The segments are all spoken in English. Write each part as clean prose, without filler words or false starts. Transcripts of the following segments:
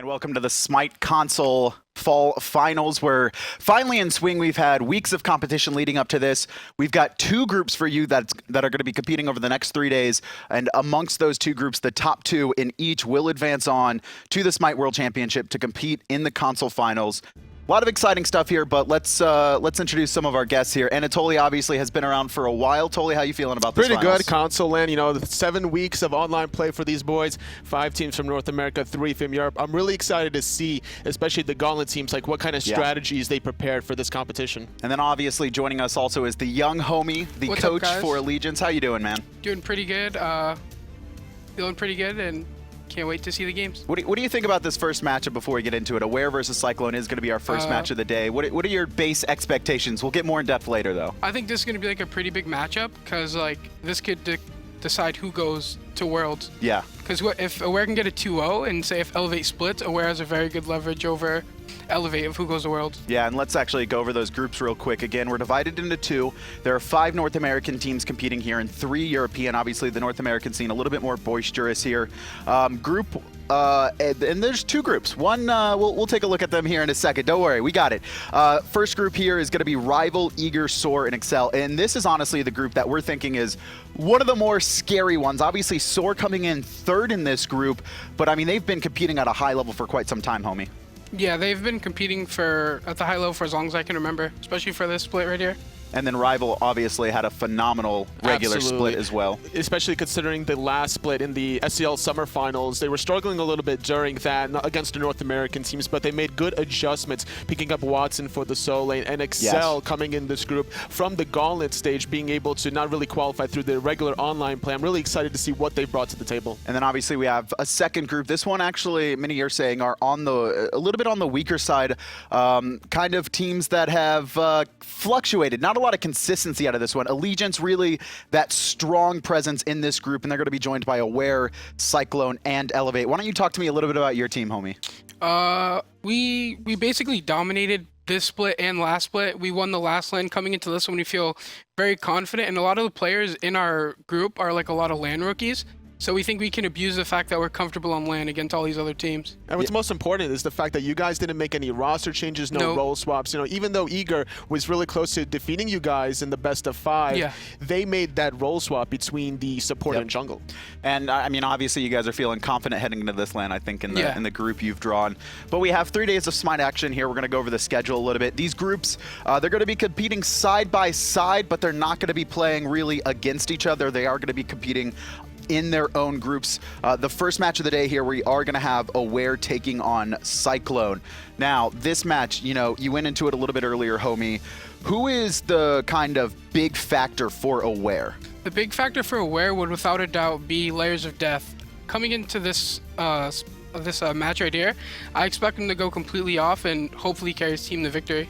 And welcome to the Smite console fall finals. We're finally in swing. We've had weeks of competition leading up to this. We've got two groups for you that are going to be competing over the next 3 days. And amongst those two groups, the top two in each will advance on to the Smite World Championship to compete in the console finals. A lot of exciting stuff here, but let's introduce some of our guests here. Anatoly obviously has been around for a while. Toly, how you feeling about this Pretty finals? good. Console land, you know, 7 weeks of online play for these boys. 5 teams from North America, 3 from Europe. I'm really excited to see, especially the Gauntlet teams, like what kind of strategies they prepared for this competition. And then obviously joining us also is the young homie, the What's coach up, for Allegiance. How you doing, man? Doing pretty good. Feeling pretty good, and can't wait to see the games. What do you think about this first matchup before we get into it? Aware versus Cyclone is going to be our first match of the day. What are your base expectations? We'll get more in depth later, though. I think this is going to be like a pretty big matchup because like this could decide who goes to Worlds. Yeah. Because if Aware can get a 2-0 and say if Elevate splits, Aware has a very good leverage over Elevate of who goes to Worlds. Yeah, and let's actually go over those groups real quick. Again, we're divided into 2. There are 5 North American teams competing here and 3 European. Obviously, the North American scene a little bit more boisterous here. And there's 2 groups. One, we'll take a look at them here in a second. Don't worry, we got it. First group here is going to be Rival, Eager, Soar, and Excel. And this is honestly the group that we're thinking is one of the more scary ones. Obviously, Soar coming in 3rd in this group, but I mean, they've been competing at a high level for quite some time, homie. Yeah, they've been competing at the high level for as long as I can remember, especially for this split right here. And then Rival obviously had a phenomenal regular split as well. Especially considering the last split in the SCL Summer Finals. They were struggling a little bit during that against the North American teams, but they made good adjustments, picking up Watson for the solo lane, and Excel coming in this group from the Gauntlet stage, being able to not really qualify through the regular online play. I'm really excited to see what they brought to the table. And then obviously we have a second group. This one actually, many are saying, are on a little bit on the weaker side, kind of teams that have fluctuated. Not a lot of consistency out of this one. Allegiance really that strong presence in this group, and they're going to be joined by Aware, Cyclone, and Elevate. Why don't you talk to me a little bit about your team, homie? We basically dominated this split and last split. We won the last lane. Coming into this one, we feel very confident, and a lot of the players in our group are like a lot of LAN rookies. So we think we can abuse the fact that we're comfortable on LAN against all these other teams. And what's most important is the fact that you guys didn't make any roster changes, no role swaps. You know, even though Eager was really close to defeating you guys in the best of 5, they made that role swap between the support and jungle. And I mean, obviously you guys are feeling confident heading into this LAN, I think, in the group you've drawn. But we have 3 days of Smite action here. We're going to go over the schedule a little bit. These groups, they're going to be competing side by side, but they're not going to be playing really against each other. They are going to be competing in their own groups. The first match of the day here, we are going to have Aware taking on Cyclone. Now, this match, you know, you went into it a little bit earlier, homie. Who is the kind of big factor for Aware? The big factor for Aware would without a doubt be Layers of Death. Coming into this match right here, I expect him to go completely off and hopefully carry his team to victory.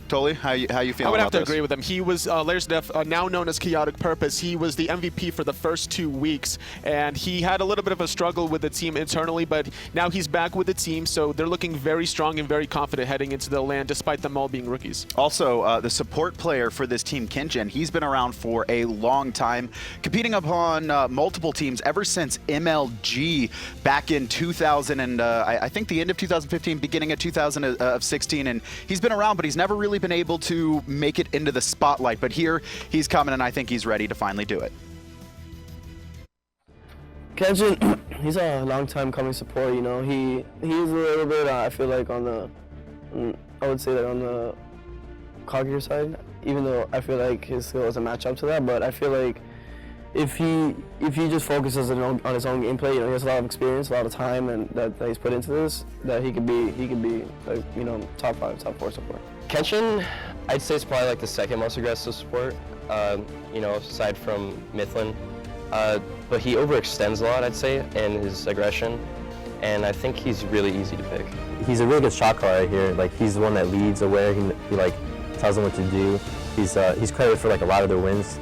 Toly, how you feeling about this? I would have to agree with him. He was Layers of Death, now known as KhaoticPurpose. He was the MVP for the first 2 weeks, and he had a little bit of a struggle with the team internally, but now he's back with the team, so they're looking very strong and very confident heading into the LAN, despite them all being rookies. Also, the support player for this team, Kenshin, he's been around for a long time, competing upon multiple teams ever since MLG back in 2000 and I think the end of 2015, beginning of 2016, and he's been around, but he's never really been able to make it into the spotlight, but here he's coming, and I think he's ready to finally do it. Kenshin, he's a long time coming support, you know. He's a little bit, I feel like I would say that on the cognitive side, even though I feel like his skill doesn't match up to that, but I feel like if he just focuses on his own gameplay, you know, he has a lot of experience, a lot of time, and that he's put into this, that he could be like, you know, top 5, top 4 support. Kenshin, I'd say it's probably like the second most aggressive support, you know, aside from Mythlin. But he overextends a lot, I'd say, in his aggression, and I think he's really easy to pick. He's a really good shot caller right here. Like, he's the one that leads Aware. He like tells them what to do. He's credited for like a lot of their wins,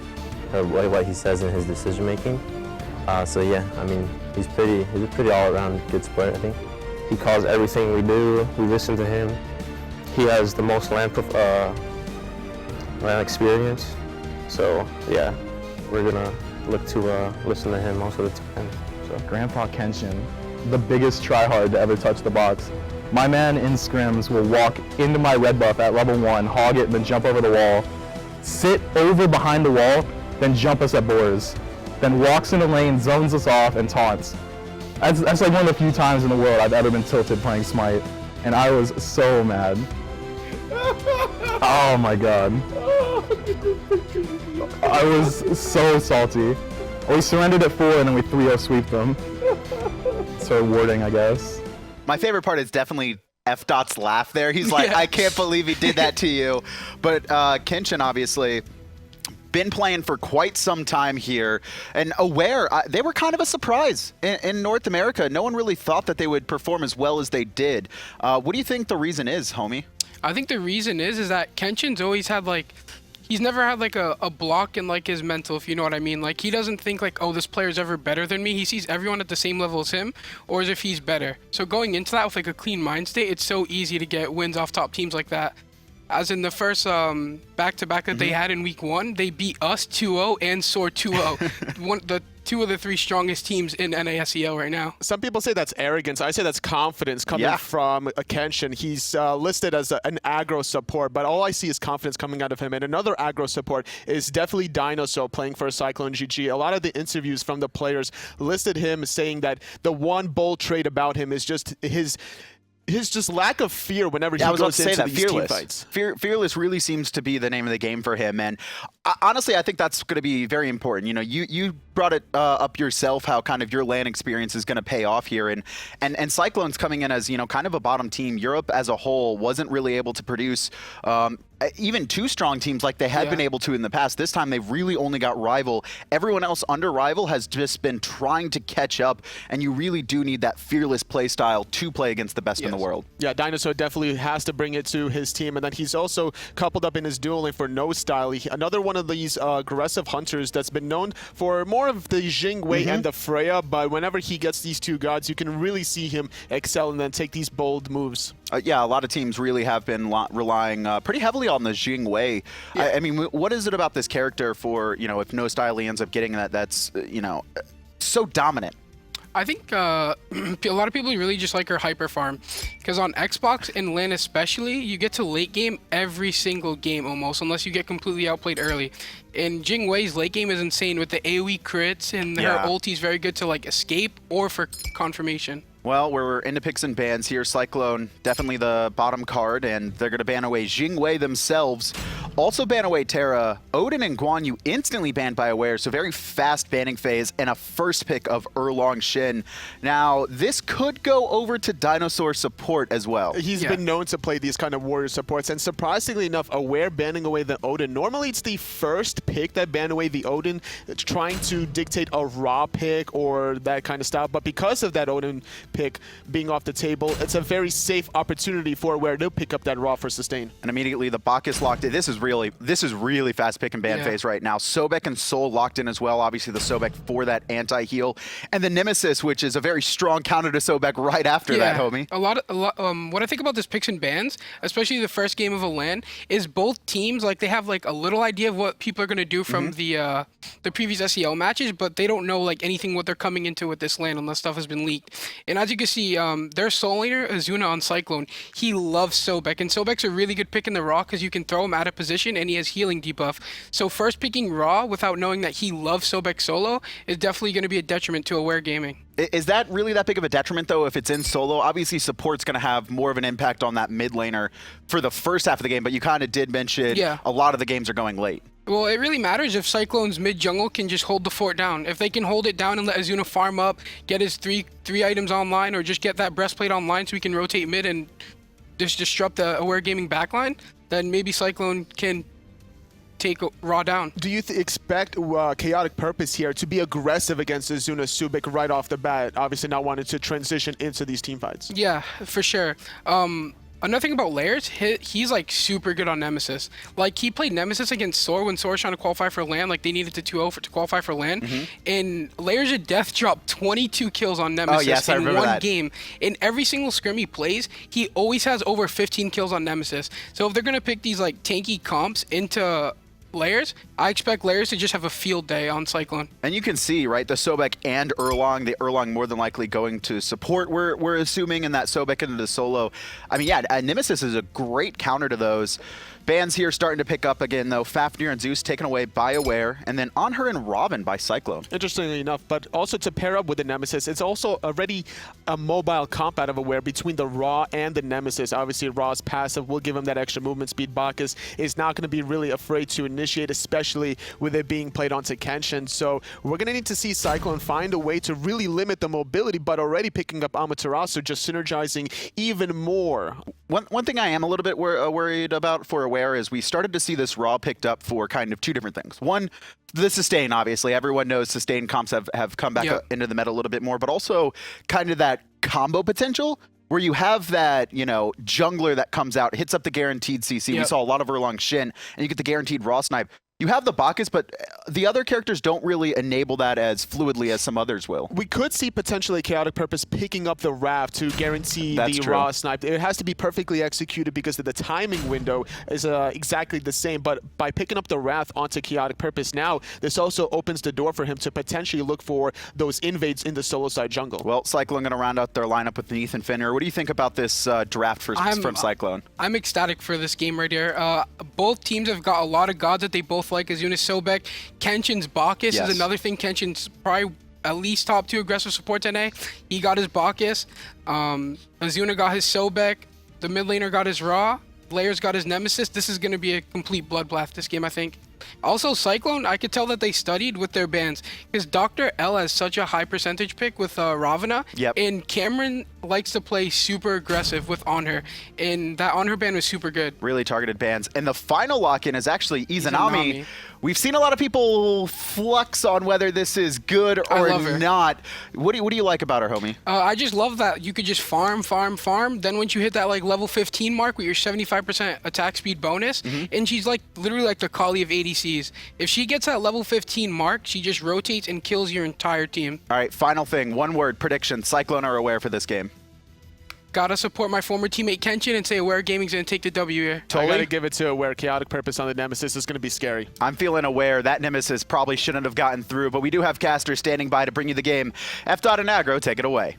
what he says in his decision making. So yeah, I mean, he's a pretty all-around good support, I think. He calls everything we do. We listen to him. He has the most LAN experience. So yeah, we're gonna look to listen to him most of the time. So Grandpa Kenshin the biggest tryhard to ever touch the box. My man in scrims will walk into my red buff at level 1, hog it, then jump over the wall, sit over behind the wall, then jump us at boars, then walks in the lane, zones us off, and taunts. That's like one of the few times in the world I've ever been tilted playing Smite, and I was so mad. Oh my god. I was so salty. We surrendered at 4 and then we 3-0 sweeped them. So rewarding, I guess. My favorite part is definitely F.Dot's laugh there. He's like, I can't believe he did that to you. But Kenshin, obviously, been playing for quite some time here. And Aware, they were kind of a surprise in North America. No one really thought that they would perform as well as they did. What do you think the reason is, homie? I think the reason is that Kenshin's always had, like, he's never had, like, a block in, like, his mental, if you know what I mean. Like, he doesn't think, like, oh, this player's ever better than me. He sees everyone at the same level as him, or as if he's better. So going into that with, like, a clean mind state, it's so easy to get wins off top teams like that. As in the first back-to-back that they had in week 1, they beat us 2-0 and Soar 2-0. The 2 of the 3 strongest teams in NASEO right now. Some people say that's arrogance. I say that's confidence coming from Kenshin. He's listed as an aggro support, but all I see is confidence coming out of him. And another aggro support is definitely DineOhSaw playing for CycloneGG. A lot of the interviews from the players listed him saying that the one bold trait about him is just his just lack of fear whenever he goes into these team fights. Fearless really seems to be the name of the game for him, and honestly, I think that's going to be very important. You know, you brought it up yourself how kind of your LAN experience is going to pay off here, and Cyclone's coming in as, you know, kind of a bottom team. Europe as a whole wasn't really able to produce even 2 strong teams like they had been able to in the past. This time they've really only got Rival. Everyone else under Rival has just been trying to catch up, and you really do need that fearless play style to play against the best in the world. Yeah, DineOhSaw definitely has to bring it to his team, and then he's also coupled up in his dueling for no Styley. Another one of these aggressive hunters that's been known for more of the Jingwei and the Freya, but whenever he gets these 2 gods, you can really see him excel and then take these bold moves. Yeah, a lot of teams really have been relying pretty heavily on the Jingwei. I mean, what is it about this character for, you know, if no Styley ends up getting that's, you know, so dominant? I think a lot of people really just like her hyper farm, because on Xbox and LAN especially, you get to late game every single game almost, unless you get completely outplayed early. And Jingwei's late game is insane with the AoE crits, and her ulti is very good to like escape or for confirmation. Well, we're into picks and bans here. Cyclone, definitely the bottom card, and they're going to ban away Jingwei themselves. Also ban away Terra. Odin and Guan Yu instantly banned by Aware, so very fast banning phase, and a first pick of Erlang Shen. Now, this could go over to DineOhSaw support as well. He's been known to play these kind of warrior supports, and surprisingly enough, Aware banning away the Odin. Normally, it's the first pick that ban away the Odin. It's trying to dictate a raw pick or that kind of style, but because of that Odin pick being off the table, it's a very safe opportunity for Aware to pick up that raw for sustain. And immediately the Bacchus locked in. This is really fast pick and ban phase right now. Sobek and Soul locked in as well. Obviously the Sobek for that anti-heal. And the Nemesis, which is a very strong counter to Sobek right after that, homie. What I think about this picks and bans, especially the first game of a LAN, is both teams, like, they have like a little idea of what people are going to do from the previous SEL matches, but they don't know like anything what they're coming into with this LAN unless stuff has been leaked. And as you can see, their soul leader, Ezzuna on Cyclone, he loves Sobek, and Sobek's a really good pick in the raw because you can throw him out of position and he has healing debuff. So first picking raw without knowing that he loves Sobek solo is definitely going to be a detriment to Aware Gaming. Is that really that big of a detriment, though, if it's in solo? Obviously, support's going to have more of an impact on that mid laner for the first half of the game, but you kind of did mention a lot of the games are going late. Well, it really matters if Cyclone's mid-jungle can just hold the fort down. If they can hold it down and let Ezzuna farm up, get his three items online, or just get that breastplate online so he can rotate mid and just disrupt the Aware Gaming backline, then maybe Cyclone can take raw down. Do you expect ChaoticPurpose here to be aggressive against Ezzuna Sobek right off the bat, obviously not wanting to transition into these team fights? Yeah, for sure. Another thing about Layers, he's like super good on Nemesis. Like, he played Nemesis against Soar when Soar was trying to qualify for LAN, like they needed to 2-0 to qualify for LAN. And Layers of Death dropped 22 kills on Nemesis in one game. In every single scrim he plays, he always has over 15 kills on Nemesis. So if they're gonna pick these like tanky comps into Layers, I expect Layers to just have a field day on Cyclone. And you can see, right, the Sobek and Erlang, the Erlang more than likely going to support, we're assuming, in that Sobek into the solo. I mean, yeah, Nemesis is a great counter to those. Bans here starting to pick up again, though. Fafnir and Zeus taken away by Aware, and then On Her and Robin by Cyclone. Interestingly enough, but also to pair up with the Nemesis, it's also already a mobile comp out of Aware between the Raw and the Nemesis. Obviously, Raw's passive will give him that extra movement speed. Bacchus is not going to be really afraid to initiate, especially with it being played onto Kenshin. So we're going to need to see Cyclone find a way to really limit the mobility, but already picking up Amaterasu, just synergizing even more. One thing I am a little bit worried about for Aware is we started to see this Raw picked up for kind of two different things. One, the sustain, obviously. Everyone knows sustain comps have come back into the meta a little bit more, but also kind of that combo potential where you have that, you know, jungler that comes out, hits up the guaranteed CC. We saw a lot of Erlang Shen, and you get the guaranteed Raw snipe. You have the Bacchus, but the other characters don't really enable that as fluidly as some others will. We could see potentially KhaoticPurpose picking up the Wrath to guarantee the Raw snipe. It has to be perfectly executed because the timing window is exactly the same, but by picking up the Wrath onto KhaoticPurpose now, this also opens the door for him to potentially look for those invades in the solo side jungle. Well, Cyclone going to round out their lineup with Neith and Fenrir. What do you think about this draft from Cyclone? I'm ecstatic for this game right here. Both teams have got a lot of gods that they both like. Ezzuna, Sobek, Kenshin's Bacchus is another thing. Kenshin's probably at least top 2 aggressive support today. He got his Bacchus. Ezzuna got his Sobek. The mid laner got his Raw. Layers got his Nemesis. This is going to be a complete bloodbath, this game, I think. Also, Cyclone, I could tell that they studied with their bans because DoctorL has such a high percentage pick with Ravana, and Cameron likes to play super aggressive with On Her, and that On Her ban was super good. Really targeted bans. And the final lock-in is actually Izanami. We've seen a lot of people flux on whether this is good or not. What do you like about her, homie? I just love that you could just farm. Then once you hit that like level 15 mark with your 75% attack speed bonus, and she's like literally like the Kali of ADCs. If she gets that level 15 mark, she just rotates and kills your entire team. All right, final thing. One word, prediction. Cyclone or Aware for this game? Gotta support my former teammate Kenshin and say Aware Gaming's gonna take the W here. I gotta give it to Aware. KhaoticPurpose on the Nemesis is gonna be scary. I'm feeling Aware. That Nemesis probably shouldn't have gotten through, but we do have Caster standing by to bring you the game. F.Dot and Aggro, take it away.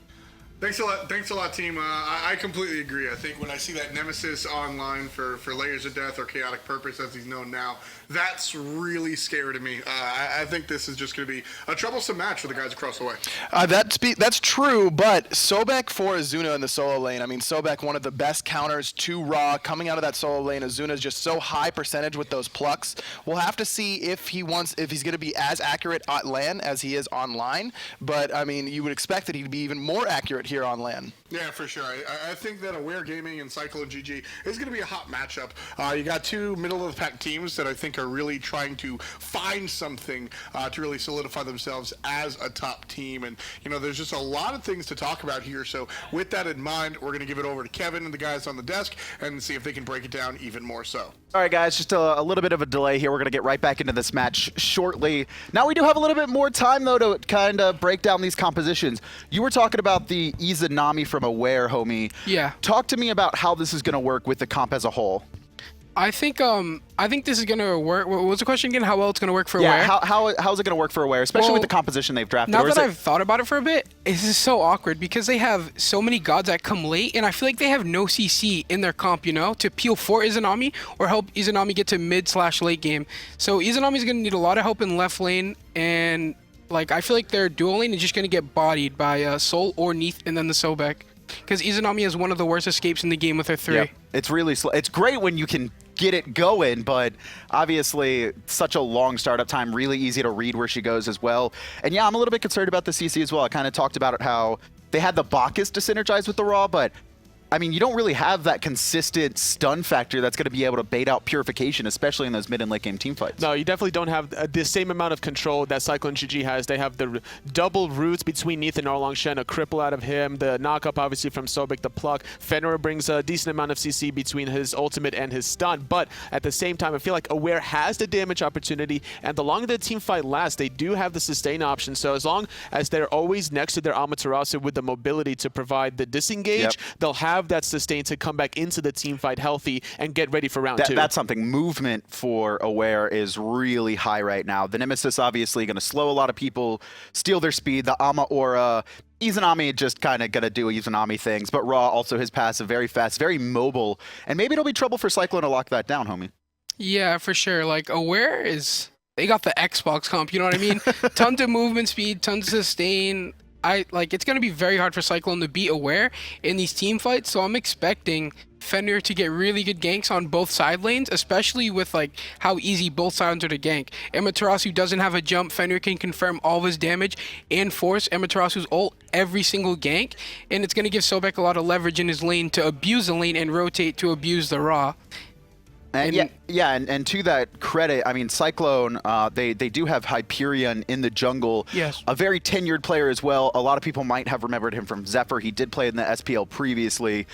Thanks a lot, team. I completely agree. I think when I see that Nemesis online for Layers of Death or KhaoticPurpose, as he's known now, that's really scary to me. I think this is just going to be a troublesome match for the guys across the way. That's true, but Sobek for Ezzuna in the solo lane. I mean, Sobek, one of the best counters to Raw coming out of that solo lane. Ezzuna is just so high percentage with those plucks. We'll have to see if he's going to be as accurate at LAN as he is online. But I mean, you would expect that he'd be even more accurate here on LAN. Yeah, for sure. I think that Aware Gaming and CycloneGG is going to be a hot matchup. You got two middle-of-the-pack teams that I think are really trying to find something to really solidify themselves as a top team. And, you know, there's just a lot of things to talk about here. So with that in mind, we're going to give it over to Kevin and the guys on the desk and see if they can break it down even more so. All right, guys, just a little bit of a delay here. We're going to get right back into this match shortly. Now we do have a little bit more time, though, to kind of break down these compositions. You were talking about the Izanami from Aware, homie. Yeah. Talk to me about how this is going to work with the comp as a whole. I think this is gonna work. What was the question again? How well it's gonna work for Aware? Yeah, how's it gonna work for Aware, especially with the composition they've drafted? Now that I've thought about it for a bit, this is so awkward because they have so many gods that come late, and I feel like they have no CC in their comp, you know, to peel for Izanami or help Izanami get to mid/late game. So Izanami's gonna need a lot of help in left lane, and like I feel like their dual lane is just gonna get bodied by Sol or Neith and then the Sobek, because Izanami is one of the worst escapes in the game with her 3. Yep. It's really slow. It's great when you can get it going, but obviously such a long startup time, really easy to read where she goes as well. And yeah, I'm a little bit concerned about the CC as well. I kind of talked about it, how they had the Bacchus to synergize with the Raw, but I mean, you don't really have that consistent stun factor that's going to be able to bait out Purification, especially in those mid and late game team fights. No, you definitely don't have the same amount of control that CycloneGG has. They have the double roots between Neith and Erlang Shen, a cripple out of him, the knock-up obviously from Sobek, the pluck. Fenrir brings a decent amount of CC between his ultimate and his stun, but at the same time, I feel like Aware has the damage opportunity, and the longer the team fight lasts, they do have the sustain option. So as long as they're always next to their Amaterasu with the mobility to provide the disengage, they'll have have that sustain to come back into the team fight healthy and get ready for round 2. That's something. Movement for Aware is really high right now. The Nemesis obviously going to slow a lot of people, steal their speed. The Ama Aura, Izanami just kind of going to do Izanami things, but Raw also his passive, very fast, very mobile, and maybe it'll be trouble for Cyclone to lock that down, homie. Yeah, for sure. Like, Aware is... They got the Xbox comp, you know what I mean? Tons of movement speed, tons of sustain. It's going to be very hard for Cyclone to be Aware in these team fights, so I'm expecting Fenrir to get really good ganks on both side lanes, especially with like how easy both sides are to gank. Amaterasu doesn't have a jump. Fenrir can confirm all of his damage and force Amaterasu's ult every single gank, and it's going to give Sobek a lot of leverage in his lane to abuse the lane and rotate to abuse the Raw. And to that credit, I mean, Cyclone, they do have Hyperionnn in the jungle. Yes. A very tenured player as well. A lot of people might have remembered him from Zephyr. He did play in the SPL previously.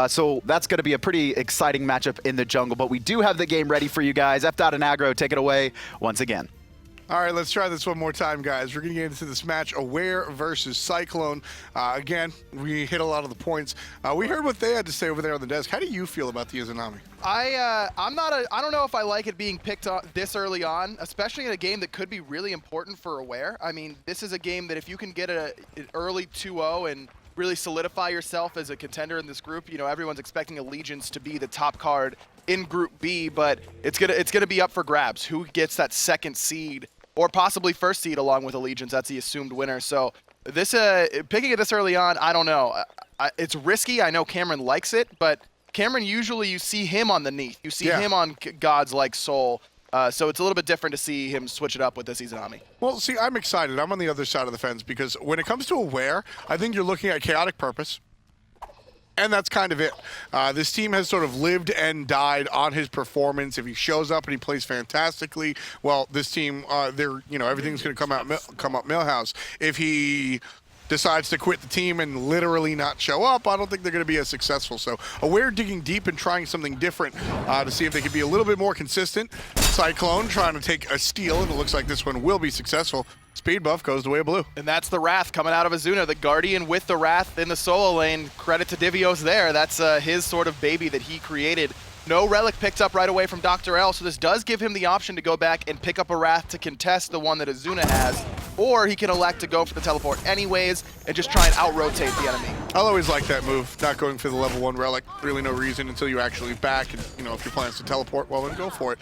So that's going to be a pretty exciting matchup in the jungle. But we do have the game ready for you guys. F-Dot and Aggro, take it away once again. All right, let's try this one more time, guys. We're going to get into this match, Aware versus Cyclone. Again, we hit a lot of the points. We heard what they had to say over there on the desk. How do you feel about the Izanami? I don't know if I like it being picked up this early on, especially in a game that could be really important for Aware. I mean, this is a game that if you can get an early 2-0 and really solidify yourself as a contender in this group, you know, everyone's expecting Allegiance to be the top card in Group B, but it's gonna be up for grabs. Who gets that second seed? Or possibly first seed along with Allegiance. That's the assumed winner. So this picking it this early on, I don't know. It's risky. I know Cameron likes it, but Cameron, usually you see him on the Neith. You see him on gods like Soul. So it's a little bit different to see him switch it up with this Izanami. Well, see, I'm excited. I'm on the other side of the fence because when it comes to Aware, I think you're looking at ChaoticPurpose. And that's kind of it. This team has sort of lived and died on his performance. If he shows up and he plays fantastically, well, this team, everything's going to come up Millhouse. If he decides to quit the team and literally not show up, I don't think they're going to be as successful. So Aware digging deep and trying something different to see if they can be a little bit more consistent. Cyclone trying to take a steal, and it looks like this one will be successful. Speed buff goes the way of blue. And that's the Wrath coming out of Ezzuna, the Guardian with the Wrath in the solo lane. Credit to DineOhSaw there. That's his sort of baby that he created. No Relic picked up right away from DoctorL, so this does give him the option to go back and pick up a Wrath to contest the one that Ezzuna has, or he can elect to go for the teleport anyways and just try and out-rotate the enemy. I'll always like that move, not going for the level 1 Relic. Really no reason until you actually back, and if your plan is to teleport, well then go for it.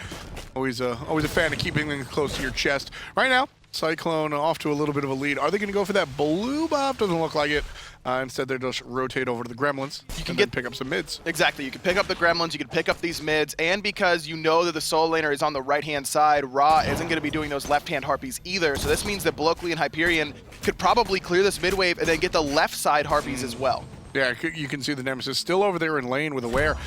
Always a fan of keeping things close to your chest. Right now, Cyclone off to a little bit of a lead. Are they going to go for that blue buff? Doesn't look like it. Instead, they'll just rotate over to the Gremlins and then pick up some mids. Exactly. You can pick up the Gremlins, you can pick up these mids, and because you know that the solo laner is on the right-hand side, Ra isn't going to be doing those left-hand Harpies either. So this means that Bloakley and Hyperionnn could probably clear this mid wave and then get the left side Harpies as well. Yeah, you can see the Nemesis still over there in lane with Aware,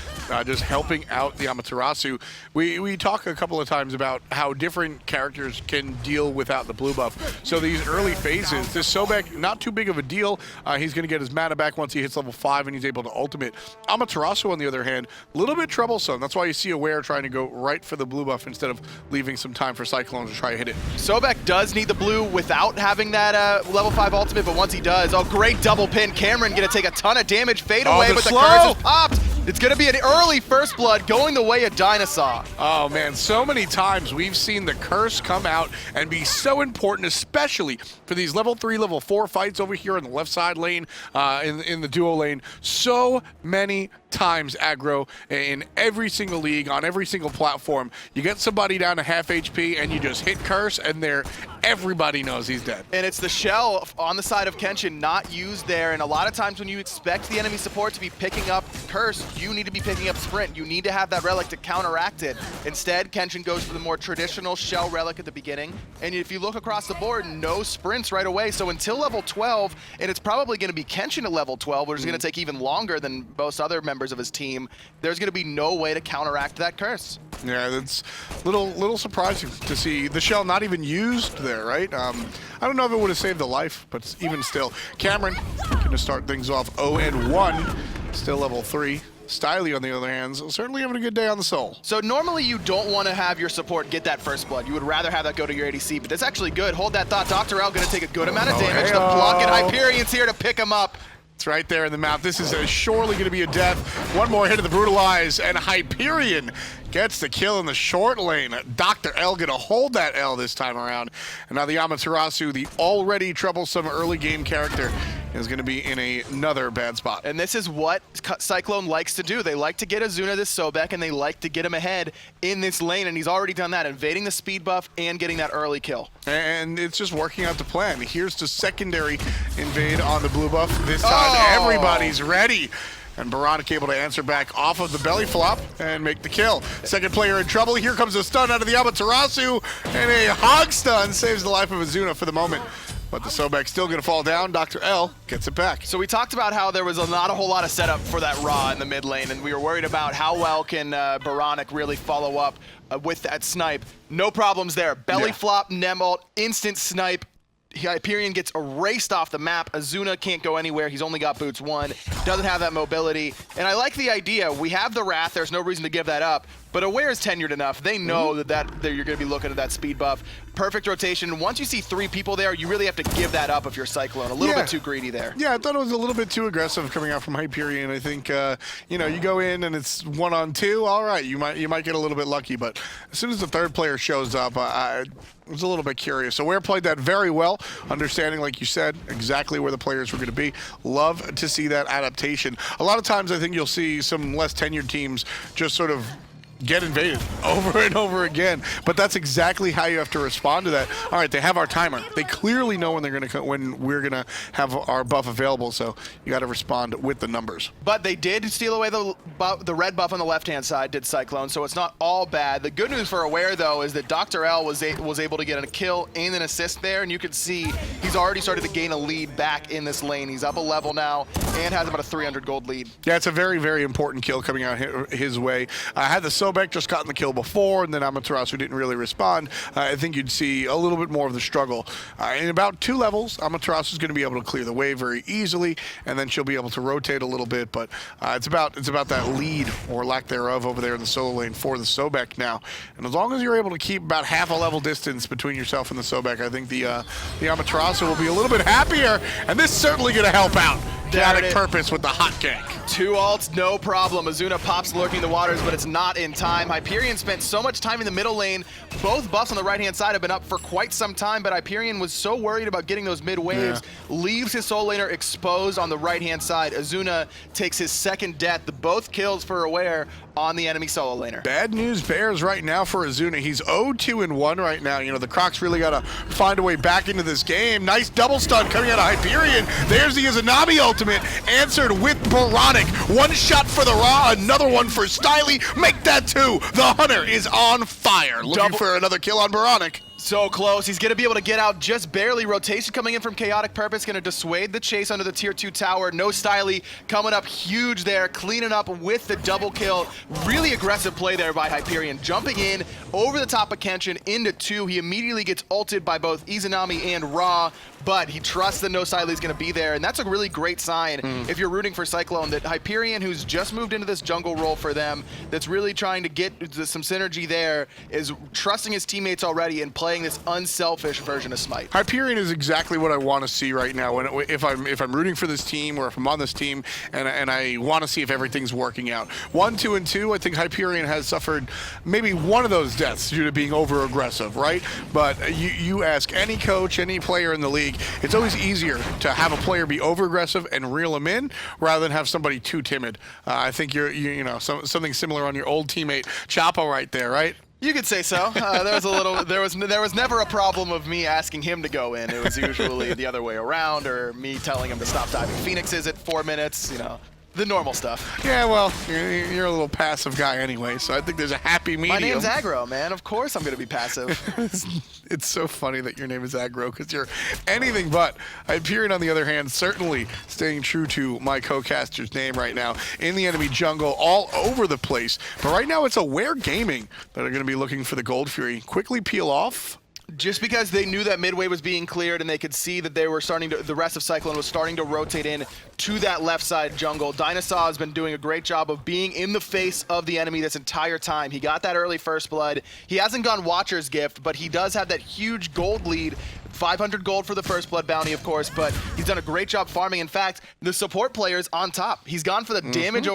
just helping out the Amaterasu. We talk a couple of times about how different characters can deal without the blue buff. So these early phases, this Sobek, not too big of a deal. He's going to get his mana back once he hits level 5 and he's able to ultimate. Amaterasu, on the other hand, a little bit troublesome. That's why you see Aware trying to go right for the blue buff instead of leaving some time for Cyclone to try to hit it. Sobek does need the blue without having that level 5 ultimate, but once he does, great double pin. Cameron going to take a ton of damage, fade away, but the curse is popped. It's going to be an early first blood going the way of DineOhSaw. Oh man, so many times we've seen the curse come out and be so important, especially for these level 3, level 4 fights over here in the left side lane, in the duo lane. So many times, Aggro, in every single league, on every single platform, you get somebody down to half HP and you just hit curse and everybody knows he's dead. And it's the shell on the side of Kenshin not used there, and a lot of times when you expect the enemy support to be picking up curse, you need to be picking up sprint. You need to have that relic to counteract it. Instead, Kenshin goes for the more traditional shell relic at the beginning, and if you look across the board, no sprints right away. So until level 12, and it's probably going to be Kenshin at level 12, which is going to take even longer than most other members of his team, there's going to be no way to counteract that curse. Yeah, that's little surprising to see the shell not even used there, right? I don't know if it would have saved the life, but even still. Cameron going to start things off 0-1, still level 3. Styley, on the other hand, certainly having a good day on the soul. So normally you don't want to have your support get that first blood. You would rather have that go to your ADC, but that's actually good. Hold that thought. DoctorL going to take a good amount of damage. The block and Hyperion's here to pick him up. It's right there in the mouth. This is surely going to be a death. One more hit of the Brutalize, and Hyperionnn gets the kill in the short lane. DoctorL going to hold that L this time around. And now the Amaterasu, the already troublesome early game character, is going to be in another bad spot. And this is what Cyclone likes to do. They like to get Ezzuna this Sobek, and they like to get him ahead in this lane, and he's already done that, invading the speed buff and getting that early kill. And it's just working out the plan. Here's the secondary invade on the blue buff. This time everybody's ready. And Boronic able to answer back off of the belly flop and make the kill. Second player in trouble. Here comes a stun out of the Amaterasu, and a hog stun saves the life of Ezzuna for the moment. But the Sobek's still going to fall down. DoctorL gets it back. So we talked about how there was not a whole lot of setup for that Ra in the mid lane, and we were worried about how well can Boronic really follow up with that snipe. No problems there. Belly flop, Nemalt, instant snipe. Hyperionnn gets erased off the map. Ezzuna can't go anywhere. He's only got boots 1. Doesn't have that mobility. And I like the idea. We have the Wrath. There's no reason to give that up. But Aware is tenured enough. They know that you're going to be looking at that speed buff. Perfect rotation. Once you see 3 people there, you really have to give that up if you're Cyclone. A little bit too greedy there. Yeah, I thought it was a little bit too aggressive coming out from Hyperionnn. I think, you go in and it's 1-on-2. All right, you might get a little bit lucky. But as soon as the third player shows up, I was a little bit curious. Aware played that very well, understanding, like you said, exactly where the players were going to be. Love to see that adaptation. A lot of times I think you'll see some less tenured teams just sort of get invaded over and over again, but that's exactly how you have to respond to that. All right, they have our timer. They clearly know when we're gonna have our buff available, so you got to respond with the numbers. But they did steal away the red buff on the left-hand side, did Cyclone, so it's not all bad. The good news for Aware, though, is that DoctorL was able to get a kill and an assist there, and you can see he's already started to gain a lead back in this lane. He's up a level now and has about a 300 gold lead. Yeah, it's a very, very important kill coming out his way. Had the Sobek just gotten the kill before, and then Amaterasu didn't really respond, I think you'd see a little bit more of the struggle. In about 2 levels, Amaterasu is going to be able to clear the way very easily, and then she'll be able to rotate a little bit. But it's about that lead or lack thereof over there in the solo lane for the Sobek now. And as long as you're able to keep about half a level distance between yourself and the Sobek, I think the Amaterasu will be a little bit happier, and this is certainly going to help out. ChaoticPurpose with the hot gank. 2 ults, no problem. Ezzuna pops lurking the waters, but it's not in time. Hyperionnn spent so much time in the middle lane. Both buffs on the right-hand side have been up for quite some time, but Hyperionnn was so worried about getting those mid waves, leaves his solo laner exposed on the right-hand side. Ezzuna takes his second death, both kills for Aware on the enemy solo laner. Bad news bears right now for Ezzuna. He's 0-2-1 right now. You know, the Crocs really got to find a way back into this game. Nice double stun coming out of Hyperionnn. There's the Izanami ultimate, answered with Boronic. One shot for the Ra, another one for Styley. Make that 2. The Hunter is on fire. Looking for another kill on Boronic. So close. He's going to be able to get out just barely. Rotation coming in from ChaoticPurpose, going to dissuade the chase under the tier 2 tower. No Styley coming up huge there, cleaning up with the double kill. Really aggressive play there by Hyperionnn. Jumping in over the top of Kenshin into 2. He immediately gets ulted by both Izanami and Ra, but he trusts that no Styley's going to be there, and that's a really great sign if you're rooting for Cyclone, that Hyperionnn, who's just moved into this jungle role for them, that's really trying to get some synergy there, is trusting his teammates already and playing this unselfish version of Smite. Hyperionnn is exactly what I want to see right now. If I'm rooting for this team, or if I'm on this team, and I want to see if everything's working out. 1, 2, and 2. I think Hyperionnn has suffered maybe one of those deaths due to being over aggressive, right? But you ask any coach, any player in the league, it's always easier to have a player be over aggressive and reel him in rather than have somebody too timid. I think you know something similar on your old teammate Chapo right there, right? You could say so. There was never a problem of me asking him to go in. It was usually the other way around, or me telling him to stop diving Phoenixes at 4 minutes, you know. The normal stuff. Yeah, well, you're a little passive guy anyway, so I think there's a happy medium. My name's Aggro, man. Of course I'm going to be passive. It's so funny that your name is Aggro, because you're anything but. Hyperionnn, on the other hand, certainly staying true to my co-caster's name right now. In the enemy jungle, all over the place. But right now, it's Aware Gaming that are going to be looking for the Gold Fury. Quickly peel off. Just because they knew that midway was being cleared and they could see that they were the rest of Cyclone was starting to rotate in to that left side jungle. DineOhSaw has been doing a great job of being in the face of the enemy this entire time. He got that early first blood. He hasn't gone Watcher's Gift, but he does have that huge gold lead 500 gold for the first blood bounty, of course, but he's done a great job farming. In fact, the support player's on top. He's gone for the damage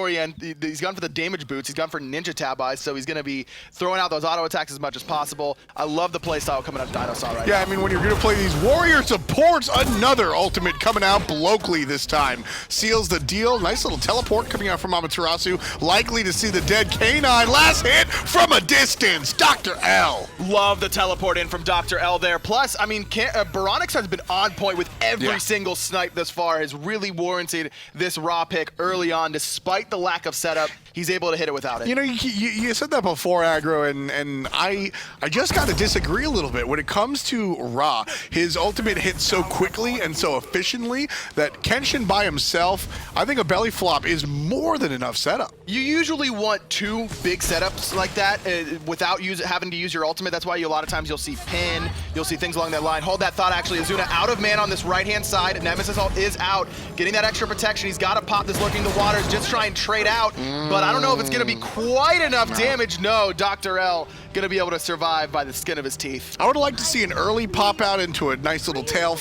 he's gone for the damage boots, he's gone for ninja tab eyes, so he's going to be throwing out those auto attacks as much as possible. I love the playstyle coming out of DineOhSaw right now. Yeah, I mean, when you're going to play these warrior supports, another ultimate coming out. Bloakley this time seals the deal. Nice little teleport coming out from Amaterasu. Likely to see the dead canine. Last hit from a distance. DoctorL. Love the teleport in from DoctorL there. Plus, I mean, Boronic has been on point with every single snipe thus far. Has really warranted this raw pick early on, despite the lack of setup. He's able to hit it without it. You know, you said that before, Aggro, and I just got to disagree a little bit. When it comes to Ra, his ultimate hits so quickly and so efficiently that Kenshin by himself, I think a belly flop is more than enough setup. You usually want 2 big setups like that without having to use your ultimate. That's why a lot of times you'll see pin, you'll see things along that line. Hold that thought, actually. Ezzuna out of man on this right-hand side. Nemesis is out, getting that extra protection. He's got to pop this lurking in the waters, just try and trade out. But I don't know if it's going to be quite enough damage. No, DoctorL going to be able to survive by the skin of his teeth. I would like to see an early pop out into a nice little tail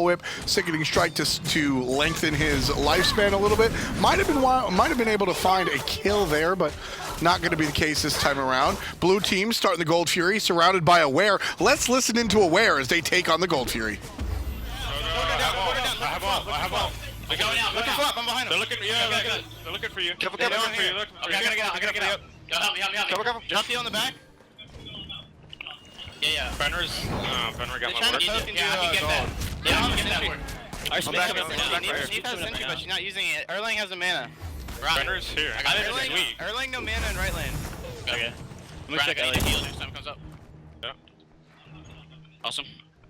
whip, sickening strike to lengthen his lifespan a little bit. Might have been able to find a kill there, but not going to be the case this time around. Blue team starting the Gold Fury, surrounded by Aware. Let's listen into Aware as they take on the Gold Fury. I have all. They're going out. Look up. I'm behind them. They're looking for you. Careful. Okay, I gotta get out. Go help me. Careful. Jump you on the back. Yeah. Fenrir got my work. Yeah, I can get that. Yeah, I can get that work. Our Smite Neith has Sentry, but she's not using it. Erlang has the mana. Fenrir's here. Erlang no mana in right lane. Okay. I'm gonna check LA heal next time it comes up. Yeah. Awesome.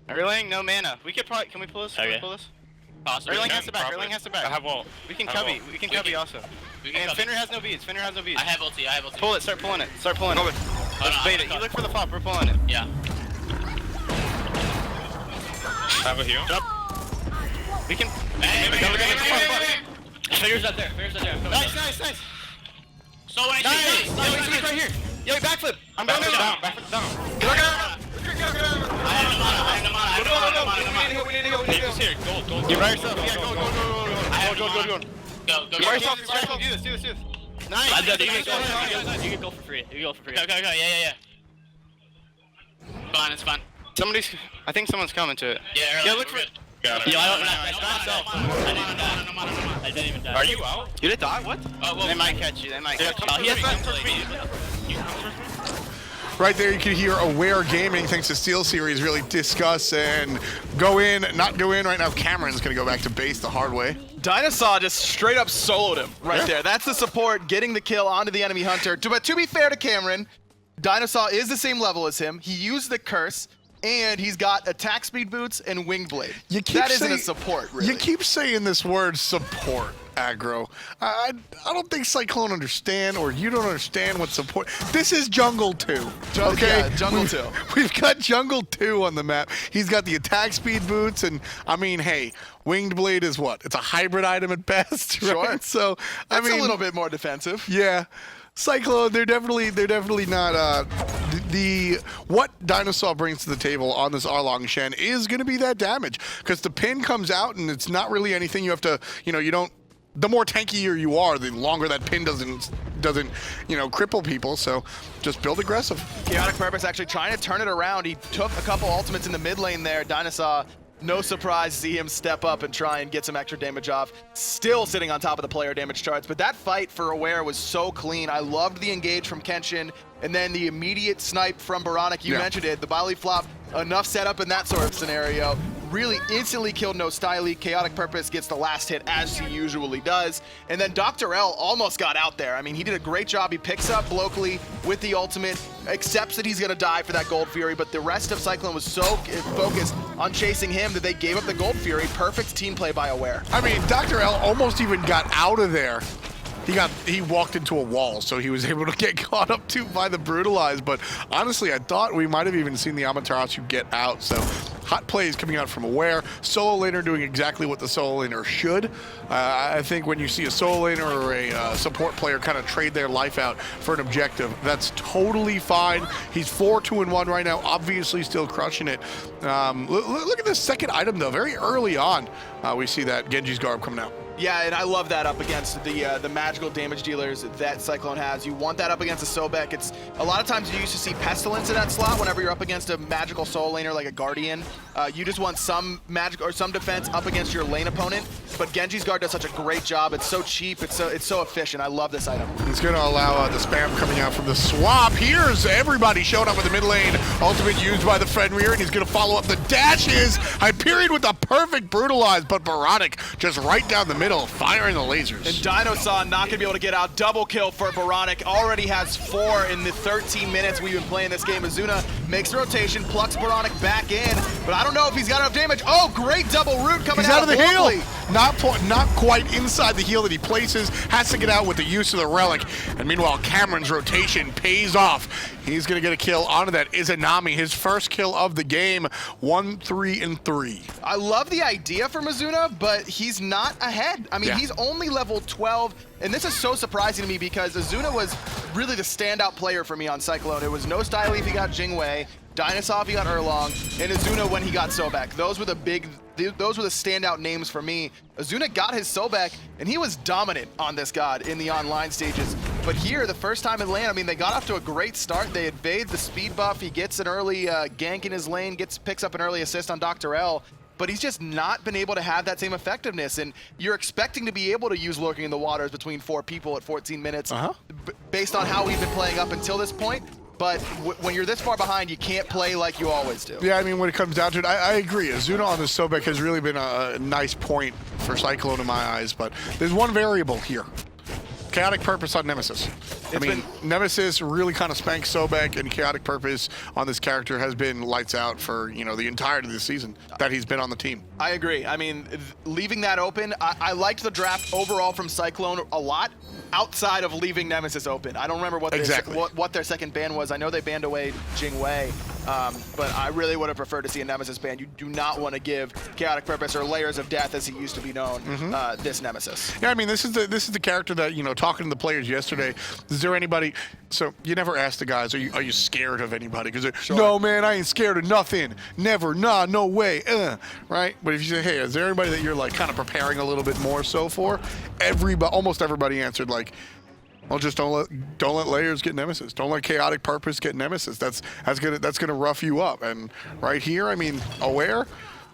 Erlang no mana. We could probably, can we pull this? Okay. Can we pull this? Awesome. Erlang has the back. Erlang has the back. I have ult. We can cubby. We can cubby also. And Fenrir has no beads. I have ulti. Pull it. Start pulling it. Let's bait it. You look for the flop. We're pulling it. Yeah. I have a heal. Jump. We can. Fenrir's up there. Nice. So when I say Nice. Right here. Yo, backflip. I'm down. Backflip down. I have no mana. We need to go. He's here. Gold. Get by yourself. Yeah, go. Go. Get by yourself. Do this. Nice. You can go for free. Okay. Yeah. It's fine. I think someone's coming to it. Yeah, look for it. Got it. Yeah, I didn't even die. Are you out? You didn't die? What? They might catch you. He has that for me. Right there, you can hear Aware Gaming, thanks to Steel Series, really discuss and go in, not go in. Right now, Cameron's going to go back to base the hard way. DineOhSaw just straight up soloed him right there. That's the support, getting the kill onto the enemy hunter. But to be fair to Cameron, DineOhSaw is the same level as him. He used the curse, and he's got attack speed boots and wing blade. That isn't a support, really. You keep saying this word support, Aggro. I don't think Cyclone understand, or you don't understand what support. This is Jungle 2. Okay? Yeah, Jungle 2. We've got Jungle 2 on the map. He's got the attack speed boots, and I mean, hey, winged blade is what? It's a hybrid item at best, right? Sure. So That's a little bit more defensive. Yeah. Cyclone, they're definitely not what DineOhSaw brings to the table on this Erlang Shen is going to be that damage, because the pin comes out and it's not really anything you have to, the more tankier you are, the longer that pin doesn't cripple people. So just build aggressive. KhaoticPurpose actually trying to turn it around. He took a couple ultimates in the mid lane there. DineOhSaw, no surprise to see him step up and try and get some extra damage off. Still sitting on top of the player damage charts, but that fight for Aware was so clean. I loved the engage from Kenshin, and then the immediate snipe from Boronic. You mentioned it, the Bali flop, enough setup in that sort of scenario. Really instantly killed no Styley. KhaoticPurpose gets the last hit as he usually does. And then DoctorL almost got out there. I mean, he did a great job. He picks up Bloakley with the ultimate, accepts that he's gonna die for that Gold Fury, but the rest of Cyclone was so focused on chasing him that they gave up the Gold Fury. Perfect team play by Aware. I mean, DoctorL almost even got out of there. He walked into a wall, so he was able to get caught up to by the brutalized. But honestly, I thought we might have even seen the Amaterasu get out. So hot plays coming out from Aware. Solo laner doing exactly what the solo laner should. I think when you see a solo laner or a support player kind of trade their life out for an objective, that's totally fine. He's 4-2-1 right now, obviously still crushing it. Look at this second item though, very early on. We see that Genji's Garb coming out. Yeah, and I love that up against the magical damage dealers that Cyclone has. You want that up against a Sobek. It's a lot of times you used to see Pestilence in that slot whenever you're up against a magical soul laner like a Guardian. You just want some magic or some defense up against your lane opponent. But Genji's Guard does such a great job. It's so cheap. It's so efficient. I love this item. It's going to allow the spam coming out from the swap. Here's everybody showing up in the mid lane. Ultimate used by the Fenrir, and he's going to follow up the dashes. Hyperionnn with the perfect brutalize, but Boronic just right down the middle, firing the lasers. And DineOhSaw not going to be able to get out. Double kill for Boronic. Already has 4 in the 13 minutes we've been playing this game. Ezzuna makes the rotation, plucks Boronic back in, but I don't know if he's got enough damage. Oh, great double root coming out of the Bloakley. heal. Not quite inside the heal that he places. Has to get out with the use of the relic. And meanwhile, Cameron's rotation pays off. He's going to get a kill onto that Izanami, his first kill of the game. 1-3-3. I love the idea from Ezzuna, but he's not ahead. I mean, he's only level 12, and this is so surprising to me because Ezzuna was really the standout player for me on Cyclone. It was no Styley if he got Jingwei, DineOhSaw if he got Erlang, and Ezzuna when he got Sobek. Those were the standout names for me. Ezzuna got his Sobek, and he was dominant on this god in the online stages. But here, the first time in lane, I mean, they got off to a great start. They evade the speed buff. He gets an early gank in his lane, picks up an early assist on DoctorL. But he's just not been able to have that same effectiveness. And you're expecting to be able to use Lurking in the Waters between 4 people at 14 minutes based on how we've been playing up until this point. But when you're this far behind, you can't play like you always do. Yeah, I mean, when it comes down to it, I agree. Ezzuna on the Sobek has really been a nice point for Cyclone in my eyes, but there's one variable here. ChaoticPurpose on Nemesis. Nemesis really kind of spanks Sobek, and ChaoticPurpose on this character has been lights out for, the entirety of the season that he's been on the team. I agree. I mean, leaving that open, I liked the draft overall from Cyclone a lot, outside of leaving Nemesis open. I don't remember what their second ban was. I know they banned away Jingwei, but I really would have preferred to see a Nemesis ban. You do not want to give ChaoticPurpose or Layers of Death, as he used to be known, this Nemesis. Yeah, I mean, this is the character that, talking to the players yesterday, is there anybody, so you never ask the guys, are you scared of anybody? Because no, man, I ain't scared of nothing. Never, nah, no way, right? But if you say, hey, is there anybody that you're like kind of preparing a little bit more so for? Almost everybody answered like, well, just don't let Layers get Nemesis. Don't let ChaoticPurpose get Nemesis. That's gonna rough you up. And right here, I mean, Aware,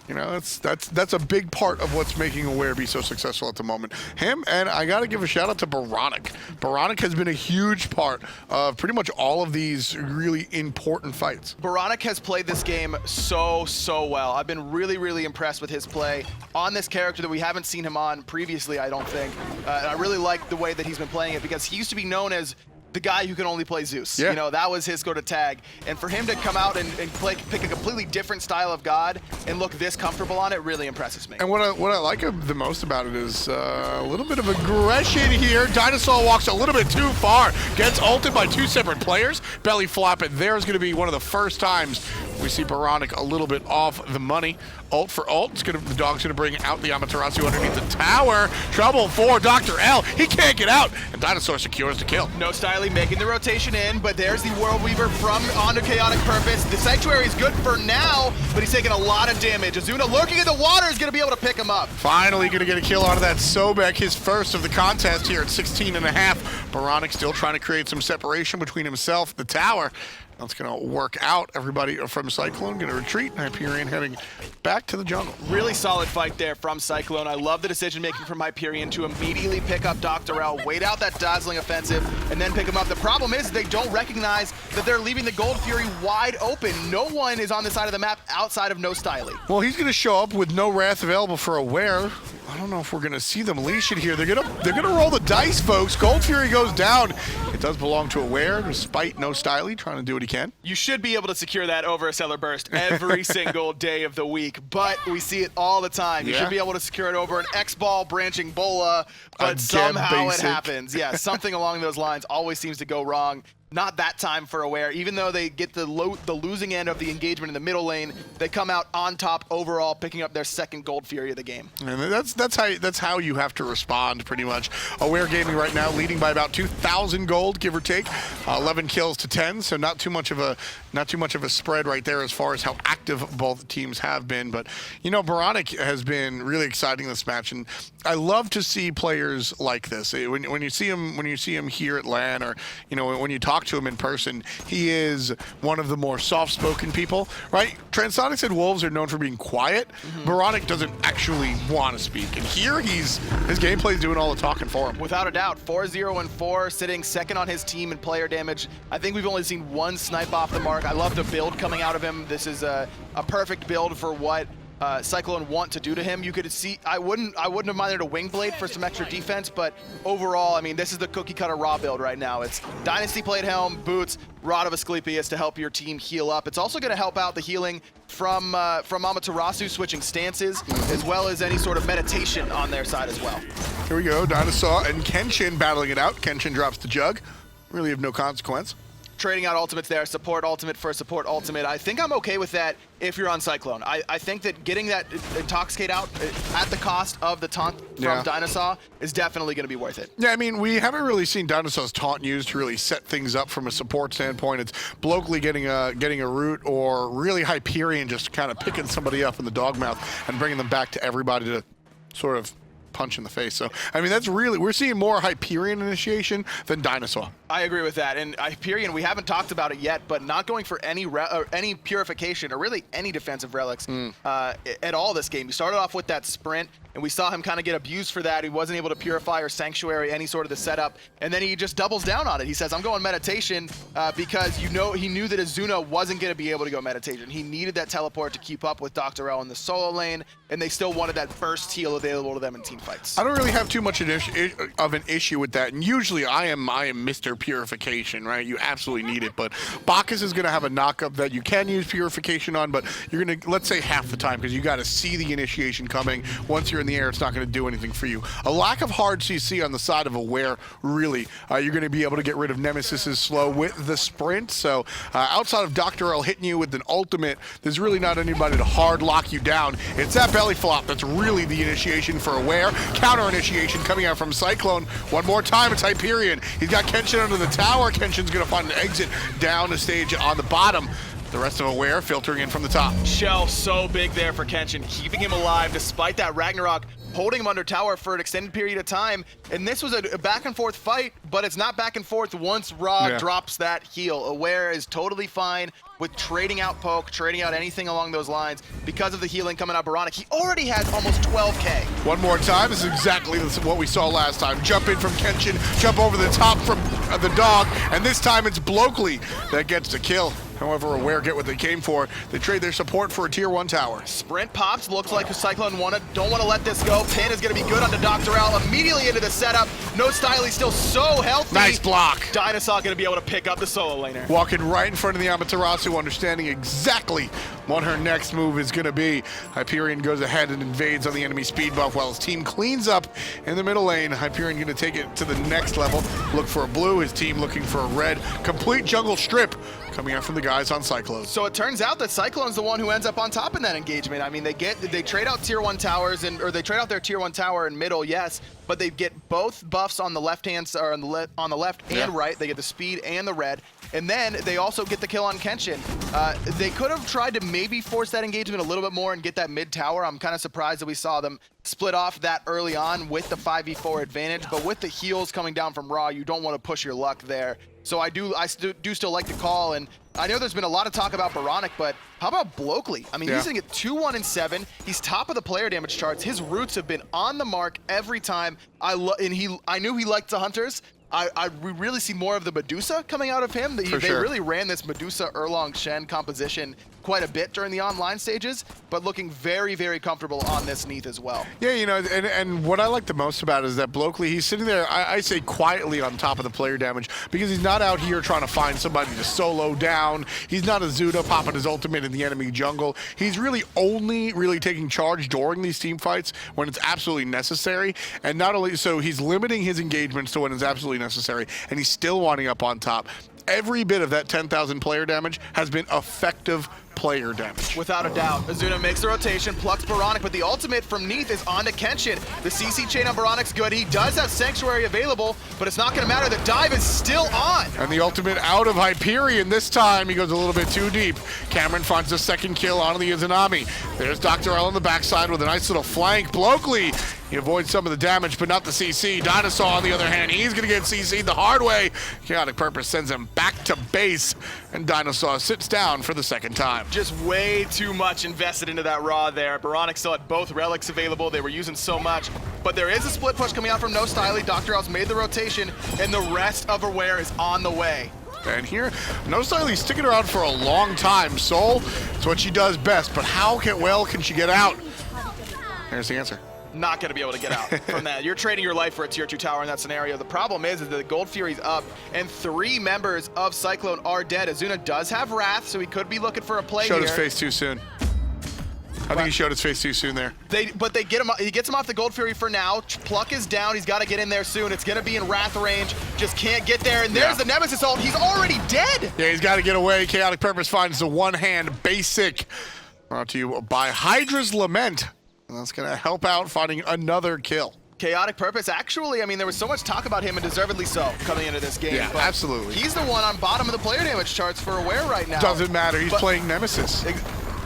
that's a big part of what's making Aware be so successful at the moment. Him, and I gotta give a shout out to Boronic. Boronic has been a huge part of pretty much all of these really important fights. Boronic has played this game so well. I've been really impressed with his play on this character that we haven't seen him on previously, I don't think. And I really like the way that he's been playing it, because he used to be known as the guy who can only play Zeus. Yeah. That was his go-to tag. And for him to come out and pick a completely different style of God and look this comfortable on it really impresses me. And what I like the most about it is a little bit of aggression here. DineOhSaw walks a little bit too far. Gets ulted by 2 separate players. Belly flop it. There's going to be one of the first times we see Boronic a little bit off the money. Ult for ult. The dog's going to bring out the Amaterasu underneath the tower. Trouble for DoctorL. He can't get out. And DineOhSaw secures the kill. No Styley making the rotation in, but there's the World Weaver from onto ChaoticPurpose. The Sanctuary is good for now, but he's taking a lot of damage. Ezzuna lurking in the water is going to be able to pick him up. Finally going to get a kill onto that Sobek, his first of the contest here at 16.5. Boronic still trying to create some separation between himself and the tower. That's going to work out. Everybody from Cyclone going to retreat. Hyperionnn heading back to the jungle. Really solid fight there from Cyclone. I love the decision-making from Hyperionnn to immediately pick up DoctorL, wait out that dazzling offensive, and then pick him up. The problem is they don't recognize that they're leaving the Gold Fury wide open. No one is on the side of the map outside of no Styley. Well, he's going to show up with no Wrath available for Aware. I don't know if we're going to see them leash it here. They're gonna roll the dice, folks. Gold Fury goes down. It does belong to Aware, despite no Styley trying to do what he can. You should be able to secure that over a Stellar Burst every single day of the week, but we see it all the time. You should be able to secure it over an X-Ball branching Bola, but somehow it happens. Yeah, something along those lines always seems to go wrong. not that time for Aware. Even though they get the losing end of the engagement in the middle lane, they come out on top overall, picking up their second Gold Fury of the game. And that's how you have to respond, pretty much. Aware Gaming right now leading by about 2,000 gold, give or take, 11 kills to 10. So not too much of a spread right there as far as how active both teams have been. But you know, Boronic has been really exciting this match, and I love to see players like this. When you see him here at LAN, or you know, when you talk to him in person, he is one of the more soft-spoken people, right? Transonics and Wolves are known for being quiet. Boronic doesn't actually want to speak, and here his gameplay is doing all the talking for him. Without a doubt, 4-0-4, sitting second on his team in player damage. I think we've only seen one snipe off the mark. I love the build coming out of him. This is a perfect build for what Cyclone want to do to him. You could see, I wouldn't have minded a Wing Blade for some extra defense, but overall, I mean, this is the cookie cutter raw build right now. It's Dynasty Plate Helm, Boots, Rod of Asclepius to help your team heal up. It's also going to help out the healing from Amaterasu switching stances, as well as any sort of meditation on their side as well. Here we go, DineOhSaw and Kenshin battling it out. Kenshin drops the jug, really of no consequence. Trading out ultimates there, support ultimate for support ultimate. I think I'm okay with that if you're on Cyclone. I think that getting that Intoxicate out at the cost of the taunt from DineOhSaw is definitely going to be worth it. Yeah, I mean, we haven't really seen DineOhSaw's taunt used to really set things up from a support standpoint. It's Bloakley getting a root, or really Hyperionnn just kind of picking somebody up in the dogmouth and bringing them back to everybody to sort of punch in the face. So, I mean, that's really, we're seeing more Hyperionnn initiation than DineOhSaw. I agree with that. And Hyperionnn, we haven't talked about it yet, but not going for any purification or really any defensive relics at all this game. He started off with that sprint, and we saw him kind of get abused for that. He wasn't able to purify or sanctuary any sort of the setup, and then he just doubles down on it. He says, I'm going meditation because he knew that Ezzuna wasn't going to be able to go meditation. He needed that teleport to keep up with DoctorL in the solo lane, and they still wanted that burst heal available to them in team fights. I don't really have too much of an issue with that, and usually I am Mr. Purification, right? You absolutely need it, but Bacchus is going to have a knockup that you can use purification on, but you're going to, let's say, half the time, because you got to see the initiation coming. Once you're in the air, it's not going to do anything for you. A lack of hard CC on the side of Aware, really. You're going to be able to get rid of Nemesis's slow with the sprint, so outside of DoctorL hitting you with an ultimate, there's really not anybody to hard lock you down. It's that belly flop that's really the initiation for Aware. Counter initiation coming out from Cyclone. One more time, it's Hyperionnn. He's got Kenshin under the tower. Kenshin's going to find an exit down the stage on the bottom. The rest of Aware filtering in from the top. Shell so big there for Kenshin, keeping him alive despite that Ragnarok, holding him under tower for an extended period of time. And this was a back and forth fight, but it's not back and forth once Ra drops that heal. Aware is totally fine with trading out poke, trading out anything along those lines because of the healing coming out Boronic. He already has almost 12K. One more time, this is exactly what we saw last time. Jump in from Kenshin, jump over the top from the dog, and this time it's Bloakley that gets the kill. However, Aware get what they came for. They trade their support for a tier 1 tower. Sprint pops, looks like Cyclone don't want to let this go. Pin is going to be good onto DoctorL, immediately into the setup. No Styley, still so healthy. Nice block. DineOhSaw going to be able to pick up the solo laner. Walking right in front of the Amaterasu, understanding exactly what her next move is going to be. Hyperionnn goes ahead and invades on the enemy speed buff while his team cleans up in the middle lane. Hyperionnn going to take it to the next level. Look for a blue, his team looking for a red. Complete jungle strip coming out from the guys on Cyclone. So it turns out that Cyclone's the one who ends up on top in that engagement. I mean, they trade out tier 1 towers, or they trade out their tier 1 tower in middle, yes, but they get both buffs on the left hand, or on the left and right. They get the speed and the red, and then they also get the kill on Kenshin. They could have tried to maybe force that engagement a little bit more and get that mid tower. I'm kind of surprised that we saw them split off that early on with the 5v4 advantage, but with the heals coming down from Ra, you don't want to push your luck there. So I do still like the call, and I know there's been a lot of talk about Boronic, but how about Bloakley? I mean, he's gonna get 2-1-7. He's top of the player damage charts. His roots have been on the mark every time. I knew he liked the hunters. We really see more of the Medusa coming out of him. They really ran this Medusa Erlang Shen composition quite a bit during the online stages, but looking very, very comfortable on this Neith as well. Yeah, you know, and what I like the most about it is that Bloakley, he's sitting there, I say quietly on top of the player damage, because he's not out here trying to find somebody to solo down. He's not Ezzuna popping his ultimate in the enemy jungle. He's really only taking charge during these team fights when it's absolutely necessary, and not only so, he's limiting his engagements to when it's absolutely necessary, and he's still winding up on top. every bit of that 10,000 player damage has been effective player damage. Without a doubt. Ezzuna makes the rotation, plucks Boronic, but the ultimate from Neith is on to Kenshin. The CC chain on Boronic's good. He does have Sanctuary available, but it's not going to matter. The dive is still on. And the ultimate out of Hyperionnn. This time he goes a little bit too deep. CaMeRxN finds the second kill on the Izanami. There's DoctorL on the backside with a nice little flank. Bloakley, he avoids some of the damage, but not the CC. DineOhSaw, on the other hand, he's going to get CC'd the hard way. KhaoticPurpose sends him back to base, and DineOhSaw sits down for the second time. Just way too much invested into that Raw there. Boronic still had both relics available. They were using so much. But there is a split push coming out from no Styley. DoctorL's made the rotation, and the rest of Aware is on the way. And here, no Styley's sticking around for a long time. Soul, it's what she does best, but how well can she get out? Here's the answer. Not going to be able to get out from that. You're trading your life for a tier 2 tower in that scenario. The problem is that the Gold Fury's up, and 3 members of Cyclone are dead. Ezzuna does have Wrath, so he could be looking for a play Showed here. his face too soon. I think he showed his face too soon there. But they get him. He gets him off the Gold Fury for now. Pluck is down. He's got to get in there soon. It's going to be in Wrath range. Just can't get there. And there's the Nemesis ult. He's already dead. Yeah, he's got to get away. KhaoticPurpose finds the one-hand basic. Brought to you by Hydra's Lament. And that's going to help out finding another kill. KhaoticPurpose, actually, I mean, there was so much talk about him, and deservedly so, coming into this game. Yeah, but absolutely. He's the one on bottom of the player damage charts for Aware right now. Doesn't matter. He's playing Nemesis.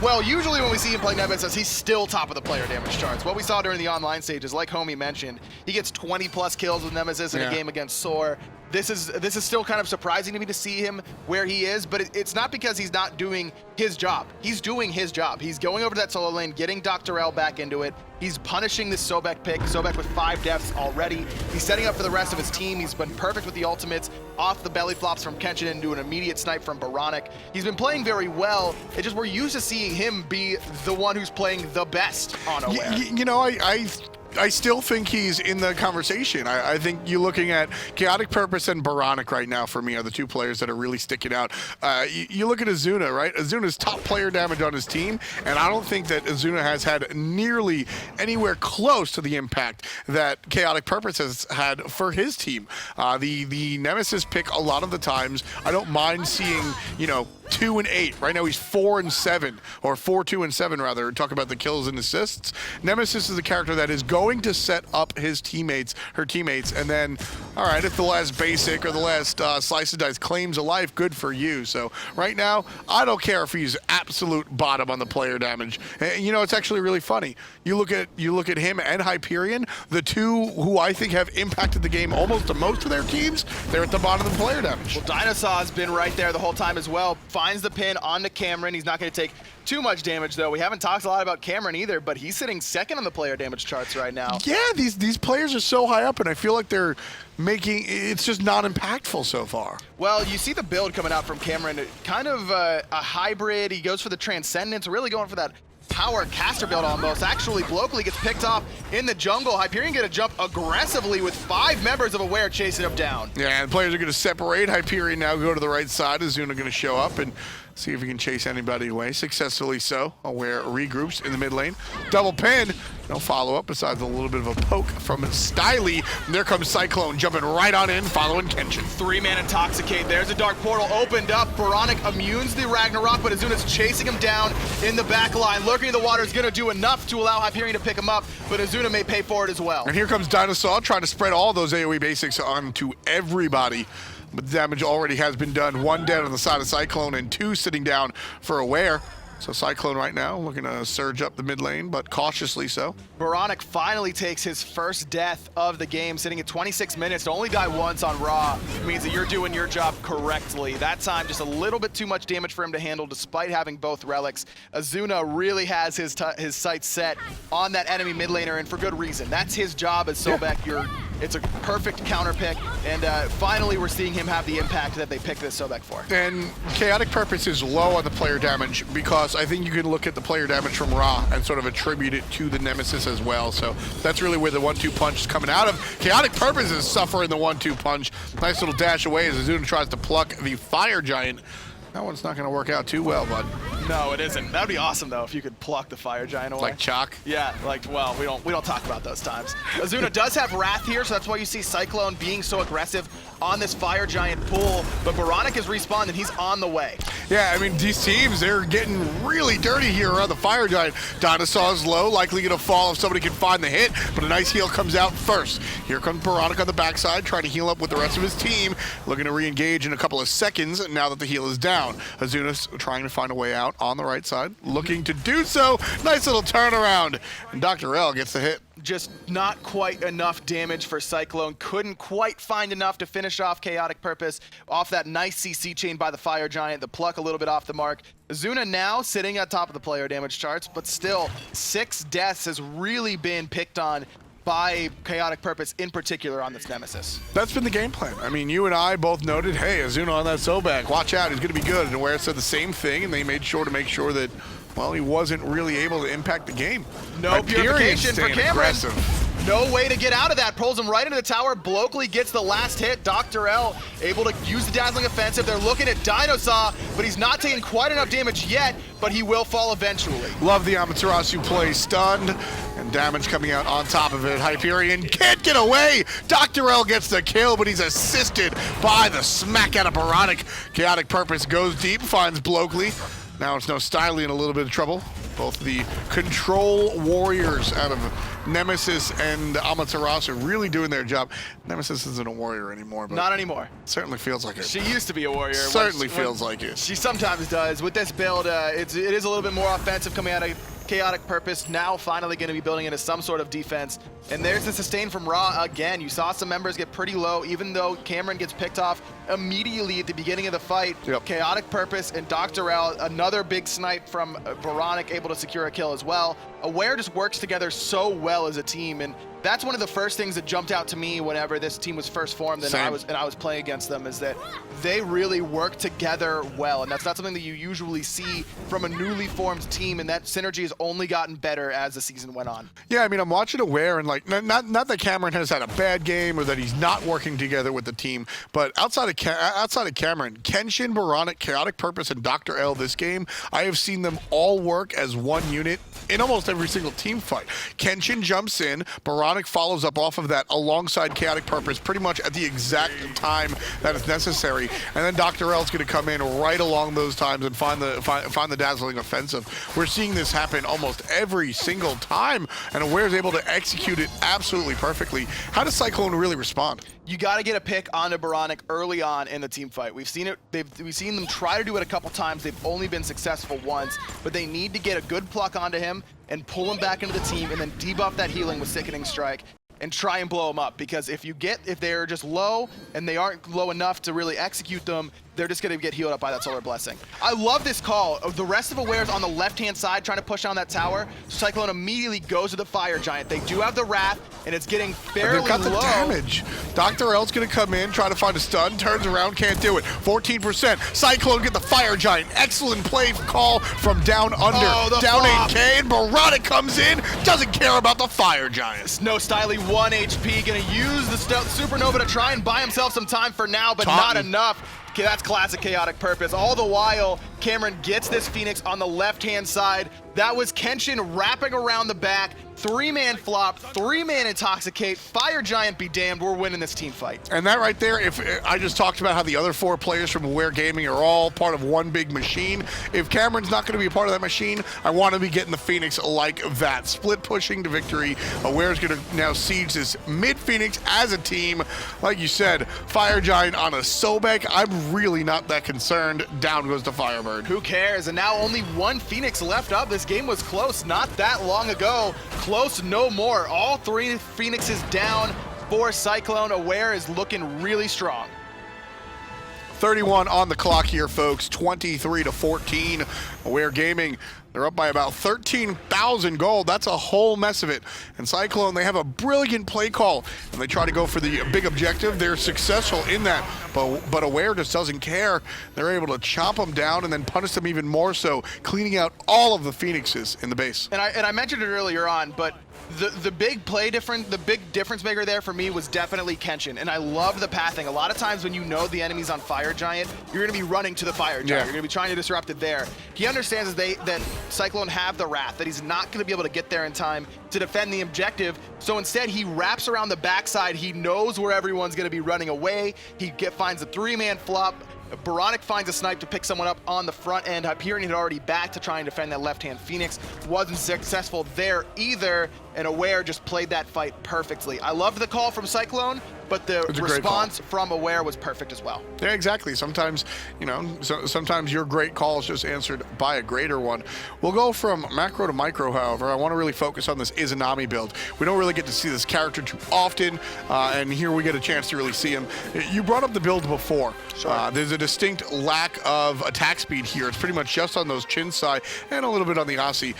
Well, usually when we see him play Nemesis, he's still top of the player damage charts. What we saw during the online stages, like Homie mentioned, he gets 20+ kills with Nemesis in a game against Soar. This is still kind of surprising to me to see him where he is, but it's not because he's not doing his job. He's doing his job. He's going over to that solo lane, getting DoctorL back into it. He's punishing this Sobek pick. Sobek with 5 deaths already. He's setting up for the rest of his team. He's been perfect with the ultimates, off the belly flops from Kenshin into an immediate snipe from Boronic. He's been playing very well. It's just we're used to seeing him be the one who's playing the best on Aware. You know, I still think he's in the conversation. I think you're looking at KhaoticPurpose and Boronic right now for me are the 2 players that are really sticking out. You look at Ezzuna, right? Ezzuna's top player damage on his team, and I don't think that Ezzuna has had nearly anywhere close to the impact that KhaoticPurpose has had for his team. The Nemesis pick a lot of the times, I don't mind seeing, you know, 2 and 8. Right now he's 4 and 7, or 4, 2 and 7 rather. Talk about the kills and assists. Nemesis is the character that is going to set up his teammates, her teammates, and then, all right, if the last basic or the last slice of dice claims a life, good for you. So right now, I don't care if he's absolute bottom on the player damage. And, you know, it's actually really funny. You look at him and Hyperionnn, the 2 who I think have impacted the game almost to most of their teams. They're at the bottom of the player damage. Well, DineOhSaw has been right there the whole time as well. Finds the pin onto CaMeRxN. He's not going to take too much damage, though. We haven't talked a lot about CaMeRxN either, but he's sitting second on the player damage charts right now. Yeah, these players are so high up, and I feel like they're making it's just not impactful so far. Well, you see the build coming out from CaMeRxN, kind of a hybrid. He goes for the Transcendence, really going for that power caster build almost. Actually, Bloakley gets picked off in the jungle. Hyperionnn get a jump aggressively with 5 members of Aware chasing him down. Yeah, and players are going to separate. Hyperionnn now go to the right side. Ezzuna going to show up and see if he can chase anybody away. Successfully so. Aware regroups in the mid lane. Double pin. No follow-up besides a little bit of a poke from Styley. And there comes Cyclone jumping right on in, following Kenshin. 3-man Intoxicate. There's a dark portal opened up. Boronic immunes the Ragnarok, but Ezzuna's chasing him down in the back line. Lurking in the water is going to do enough to allow Hyperionnn to pick him up, but Ezzuna may pay for it as well. And here comes DineOhSaw trying to spread all those AoE basics onto everybody. But the damage already has been done. 1 dead on the side of Cyclone and 2 sitting down for Aware. So Cyclone right now looking to surge up the mid lane, but cautiously so. Boronic finally takes his first death of the game, sitting at 26 minutes. To only die once on Raw means that you're doing your job correctly. That time, just a little bit too much damage for him to handle, despite having both relics. Ezzuna really has his sights set on that enemy mid laner, and for good reason. That's his job as Sobek. It's a perfect counter pick, and finally we're seeing him have the impact that they picked this Sobek for. And KhaoticPurpose is low on the player damage because I think you can look at the player damage from Ra and sort of attribute it to the Nemesis as well. So that's really where the 1-2 punch is coming out of. KhaoticPurpose is suffering the 1-2 punch. Nice little dash away as Ezzuna tries to pluck the Fire Giant. That one's not going to work out too well, bud. No, it isn't. That'd be awesome though if you could pluck the fire giant away. Like chalk? Yeah, like, well, we don't talk about those times. Ezzuna does have Wrath here, so that's why you see Cyclone being so aggressive on this fire giant pool, but Boronic is respawned and he's on the way. Yeah, I mean, these teams, they're getting really dirty here around the fire giant. DineOhSaw is low, likely gonna fall if somebody can find the hit, but a nice heal comes out first. Here comes Boronic on the backside, trying to heal up with the rest of his team, looking to re-engage in a couple of seconds now that the heal is down. Ezzuna's trying to find a way out on the right side, looking to do so. Nice little turnaround, and DoctorL gets the hit. Just not quite enough damage for Cyclone. Couldn't quite find enough to finish off KhaoticPurpose off that nice CC chain by the fire giant. The pluck a little bit off the mark. Ezzuna now sitting at top of the player damage charts, but still 6 deaths has really been picked on by KhaoticPurpose in particular on this Nemesis. That's been the game plan. I mean, you and I both noted, hey, Ezzuna on that Sobek, watch out, he's going to be good. And Aware said the same thing, and they made sure to make sure that, well, he wasn't really able to impact the game. No purification for CaMeRxN. Aggressive. No way to get out of that. Pulls him right into the tower. Bloakley gets the last hit. DoctorL able to use the Dazzling Offensive. They're looking at DineOhSaw, but he's not taking quite enough damage yet, but he will fall eventually. Love the Amaterasu play, stunned, and damage coming out on top of it. Hyperionnn can't get away. DoctorL gets the kill, but he's assisted by the smack out of Boronic. KhaoticPurpose goes deep, finds Bloakley. Now it's no Styley in a little bit of trouble. Both the control warriors out of Nemesis and Amaterasu really doing their job. Nemesis isn't a warrior anymore, but not anymore. Certainly feels like it. She used to be a warrior. Certainly feels like it. She sometimes does. With this build, it is a little bit more offensive coming out of KhaoticPurpose. Now finally going to be building into some sort of defense. And there's the sustain from Raw again. You saw some members get pretty low, even though Cameron gets picked off immediately at the beginning of the fight. Yep. KhaoticPurpose and DoctorL, another big snipe from Boronic, able to secure a kill as well. Aware just works together so well as a team, and that's one of the first things that jumped out to me whenever this team was first formed and I was playing against them, is that they really work together well, and that's not something that you usually see from a newly formed team, and that synergy has only gotten better as the season went on. Yeah, I mean, I'm watching Aware, and like, not that Cameron has had a bad game or that he's not working together with the team, but outside of Cameron, Kenshin, Boronic, KhaoticPurpose, and DoctorL this game, I have seen them all work as one unit in almost every single team fight. Kenshin jumps in, Boronic follows up off of that alongside KhaoticPurpose pretty much at the exact time that is necessary, and then DoctorL is going to come in right along those times and find the dazzling offensive. We're seeing this happen almost every single time, and Aware is able to execute it absolutely perfectly. How does Cyclone really respond? You got to get a pick onto Boronic early on in the team fight. We've seen it. We've seen them try to do it a couple times. They've only been successful once, but they need to get a good pluck onto him and pull him back into the team, and then debuff that healing with Sickening Strike and try and blow them up. Because if they're just low and they aren't low enough to really execute them, they're just going to get healed up by that Solar Blessing. I love this call. The rest of Aware's on the left-hand side trying to push down that tower. Cyclone immediately goes to the Fire Giant. They do have the Wrath, and it's getting fairly low. They've got the damage. DoctorL's going to come in, try to find a stun, turns around, can't do it. 14%. Cyclone get the Fire Giant. Excellent play call from down under. Oh, down flop. 8K, and Boronic comes in, doesn't care about the Fire Giant. No, Styley 1 HP, going to use the Supernova to try and buy himself some time for now, but not enough. Okay, that's classic KhaoticPurpose. All the while, Cameron gets this Phoenix on the left-hand side. That was Kenshin wrapping around the back. 3-man flop, 3-man intoxicate, Fire Giant be damned, we're winning this team fight. And that right there, if I just talked about how the other 4 players from Aware Gaming are all part of one big machine. If Cameron's not going to be a part of that machine, I want to be getting the Phoenix like that. Split pushing to victory. Aware's going to now siege this mid-Phoenix as a team. Like you said, Fire Giant on a Sobek. I'm really not that concerned. Down goes the Firebird. Who cares? And now only 1 Phoenix left up. This game was close not that long ago. Close no more. All 3 Phoenixes down for Cyclone. Aware is looking really strong. 31 on the clock here, folks. 23-14. Aware Gaming, they're up by about 13,000 gold. That's a whole mess of it. And Cyclone, they have a brilliant play call, and they try to go for the big objective. They're successful in that, but Aware just doesn't care. They're able to chop them down and then punish them even more so, cleaning out all of the Phoenixes in the base. And I mentioned it earlier on, but The big difference maker there for me was definitely Kenshin, and I love the pathing. A lot of times when you know the enemy's on Fire Giant, you're going to be running to the Fire Giant. You're going to be trying to disrupt it there. He understands that Cyclone have the Wrath, that he's not going to be able to get there in time to defend the objective, so instead he wraps around the backside. He knows where everyone's going to be running away. He finds a 3-man flop. Boronic finds a snipe to pick someone up on the front end. Hyperionnn had already back to try and defend that left-hand Phoenix. Wasn't successful there either, and Aware just played that fight perfectly. I loved the call from Cyclone, but the response from Aware was perfect as well. Yeah, exactly. Sometimes, you know, sometimes your great call is just answered by a greater one. We'll go from macro to micro, however. I want to really focus on this Izanami build. We don't really get to see this character too often, and here we get a chance to really see him. You brought up the build before. Sure. There's a distinct lack of attack speed here. It's pretty much just on those chin side and a little bit on the Aussie.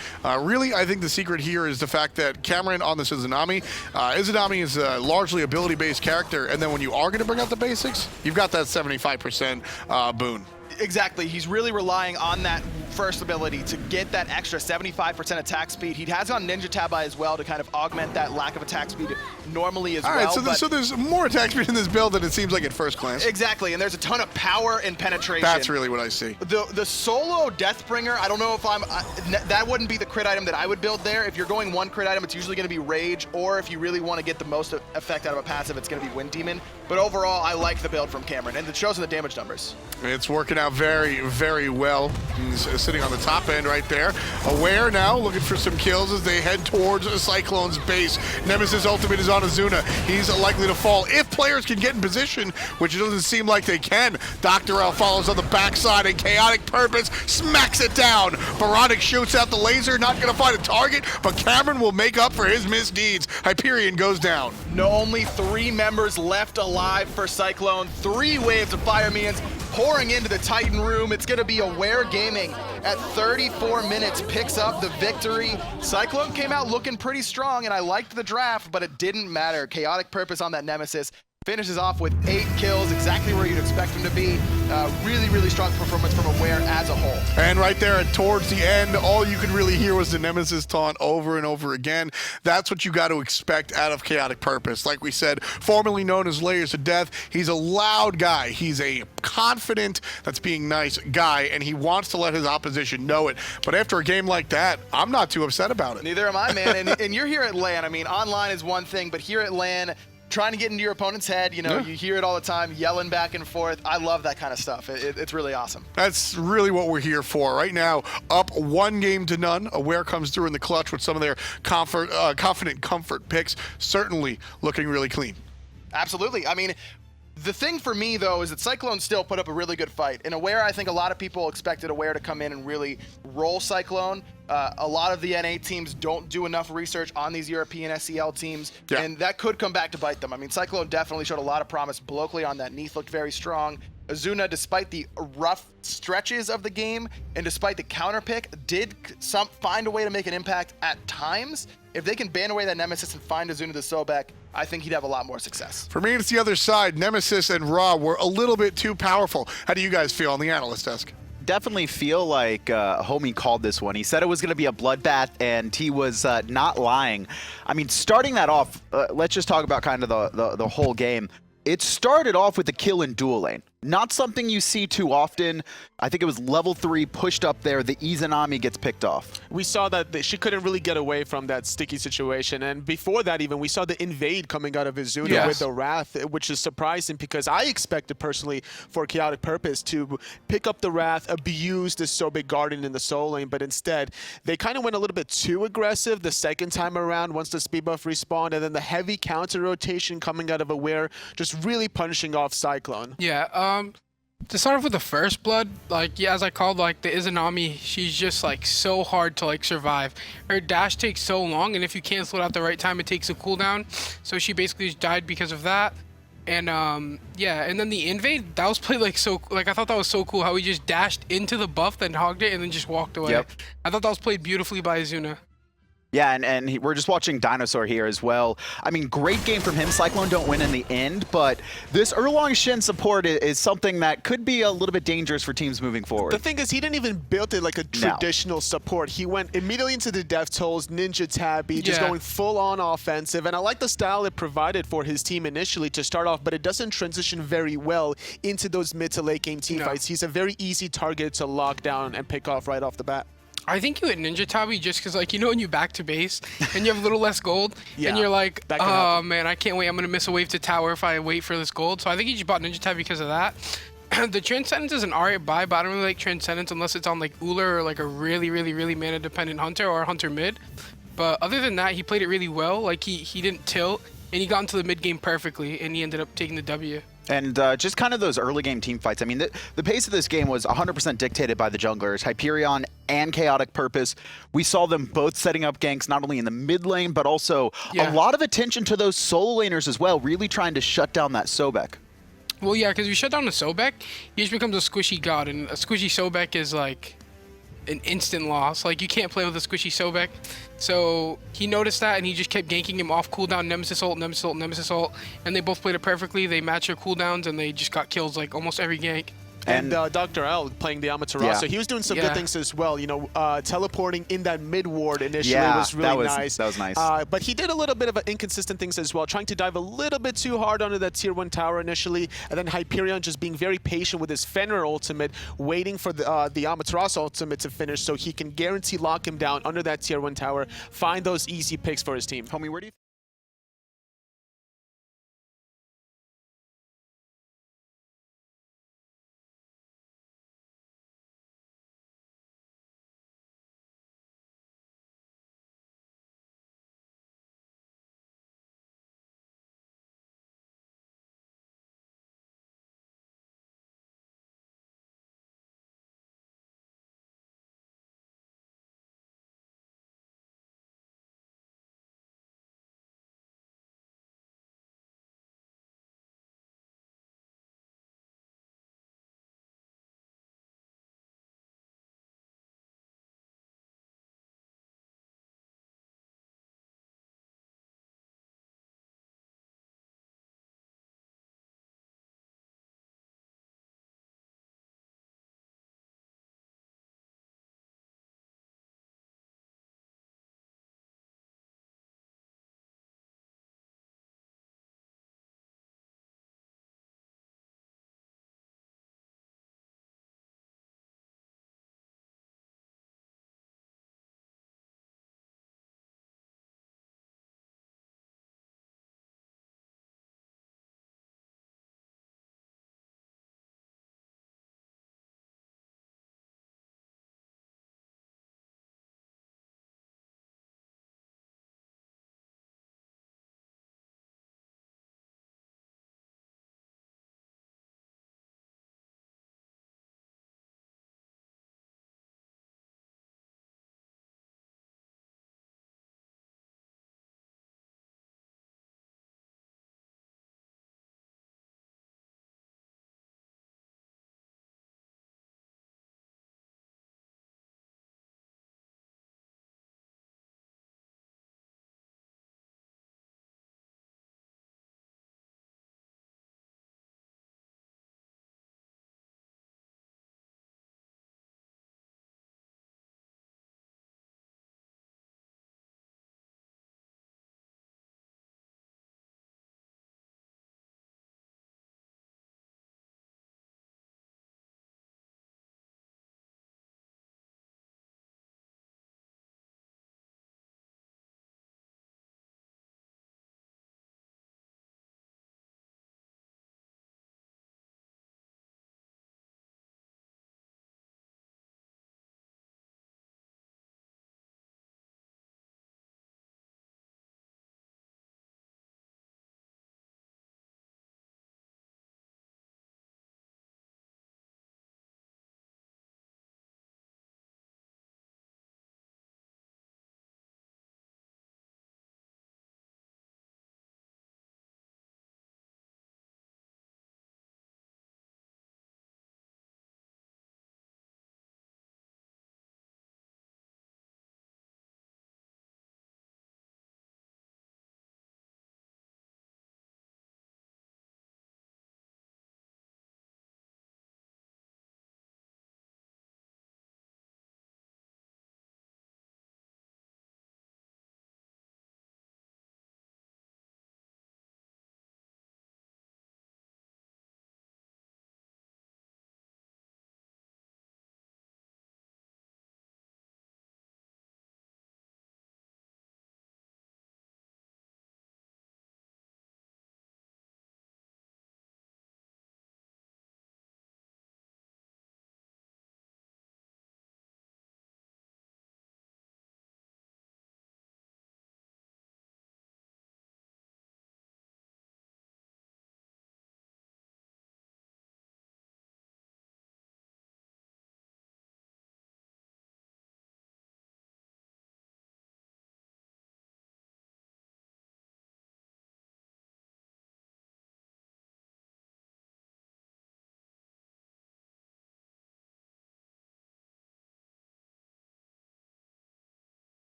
Really, I think the secret here is the fact that CaMeRxN on this Izanami. Izanami is largely ability-based character, and then when you are going to bring out the basics, you've got that 75% boon. Exactly. He's really relying on that first ability to get that extra 75% attack speed. He has on Ninja Tabi as well to kind of augment that lack of attack speed normally as well. All right, so there's more attack speed in this build than it seems like at first glance. Exactly, and there's a ton of power and penetration. That's really what I see. The solo Deathbringer, I don't know if that wouldn't be the crit item that I would build there. If you're going one crit item, it's usually going to be Rage, or if you really want to get the most effect out of a passive, it's going to be Wind Demon. But overall, I like the build from CaMeRxN, and it shows in the damage numbers. It's working out very, very well. He's sitting on the top end right there. Aware now, looking for some kills as they head towards Cyclone's base. Nemesis ultimate is on Ezzuna. He's likely to fall if players can get in position, which it doesn't seem like they can. DoctorL follows on the backside, and KhaoticPurpose smacks it down. Boronic shoots out the laser, not going to find a target, but CaMeRxN will make up for his misdeeds. Hyperionnn goes down. Only 3 members left alive for Cyclone. 3 waves of fire minions pouring into the Titan room. It's going to be Aware Gaming at 34 minutes picks up the victory. Cyclone came out looking pretty strong, and I liked the draft, but it didn't matter. KhaoticPurpose on that Nemesis finishes off with 8 kills, exactly where you'd expect him to be. Really, really strong performance from Aware as a whole. And right there towards the end, all you could really hear was the Nemesis taunt over and over again. That's what you got to expect out of KhaoticPurpose. Like we said, formerly known as Layers of Death, he's a loud guy. He's a confident, that's being nice guy, and he wants to let his opposition know it. But after a game like that, I'm not too upset about it. Neither am I, man. and you're here at LAN. I mean, online is one thing, but here at LAN, trying to get into your opponent's head, you know, you hear it all the time, yelling back and forth. I love that kind of stuff. It's really awesome. That's really what we're here for. Right now, up 1-0 Aware comes through in the clutch with some of their confident comfort picks. Certainly looking really clean. Absolutely. I mean, the thing for me, though, is that Cyclone still put up a really good fight. In Aware, I think a lot of people expected Aware to come in and really roll Cyclone. A lot of the NA teams don't do enough research on these European SEL teams, and that could come back to bite them. I mean, Cyclone definitely showed a lot of promise. Bloakley on that Neith looked very strong. Ezzuna, despite the rough stretches of the game and despite the counter pick, did find a way to make an impact at times. If they can ban away that Nemesis and find Ezzuna the Sobek, I think he'd have a lot more success. For me, it's the other side. Nemesis and Ra were a little bit too powerful. How do you guys feel on the analyst desk? Definitely feel like Homie called this one. He said it was going to be a bloodbath, and he was not lying. I mean, starting that off, let's just talk about kind of the whole game. It started off with a kill in dual lane. Not something you see too often. I think it was level 3 pushed up there. The Izanami gets picked off. We saw that she couldn't really get away from that sticky situation. And before that even, we saw the invade coming out of Ezzuna with the Wrath, which is surprising because I expected personally for KhaoticPurpose to pick up the Wrath, abuse the Sobek Guardian in the soul lane, but instead they kind of went a little bit too aggressive the second time around once the speed buff respawned, and then the heavy counter rotation coming out of Aware just really punishing off Cyclone. Yeah, to start off with the first blood, like, as I called, like, the Izanami, she's just, like, so hard to, like, survive. Her dash takes so long, and if you cancel it at the right time, it takes a cooldown. So she basically just died because of that. And, yeah, and then the invade, that was played, like, so, like, I thought that was so cool how he just dashed into the buff, then hogged it, and then just walked away. I thought that was played beautifully by Ezzuna. Yeah, and we're just watching DineOhSaw here as well. I mean, great game from him. Cyclone don't win in the end, but this Erlang Shen support is something that could be a little bit dangerous for teams moving forward. The thing is, he didn't even build it like a traditional support. He went immediately into the death tolls, Ninja Tabby, just going full-on offensive. And I like the style it provided for his team initially to start off, but it doesn't transition very well into those mid to late game team fights. He's a very easy target to lock down and pick off right off the bat. I think you hit Ninja Tabby just because, like, you know when you back to base and you have a little less gold and you're like, oh, man, I can't wait. I'm going to miss a wave to tower if I wait for this gold. So I think he just bought Ninja Tabby because of that. The Transcendence is an alright buy, but I don't really like Transcendence unless it's on, like, Uller or, like, a really, really, really mana-dependent Hunter or Hunter mid. But other than that, he played it really well. Like, he didn't tilt, and he got into the mid game perfectly, and he ended up taking the W. And just kind of those early game team fights. I mean, the pace of this game was 100% dictated by the junglers, Hyperionnn and KhaoticPurpose. We saw them both setting up ganks not only in the mid lane, but also a lot of attention to those solo laners as well, really trying to shut down that Sobek. Well, yeah, because if you shut down the Sobek, he just becomes a squishy god, and a squishy Sobek is like an instant loss. Like, you can't play with a squishy Sobek. So he noticed that, and he just kept ganking him off cooldown, Nemesis ult, Nemesis ult, Nemesis ult, and they both played it perfectly. They matched their cooldowns, and they just got kills like almost every gank. And DoctorL playing the Amaterasu, he was doing some good things as well. You know, teleporting in that mid ward initially was really nice. That was nice. But he did a little bit of inconsistent things as well, trying to dive a little bit too hard onto that tier 1 tower initially, and then Hyperionnn just being very patient with his Fenrir ultimate, waiting for the Amaterasu ultimate to finish so he can guarantee lock him down under that tier 1 tower, find those easy picks for his team. Homie, where do you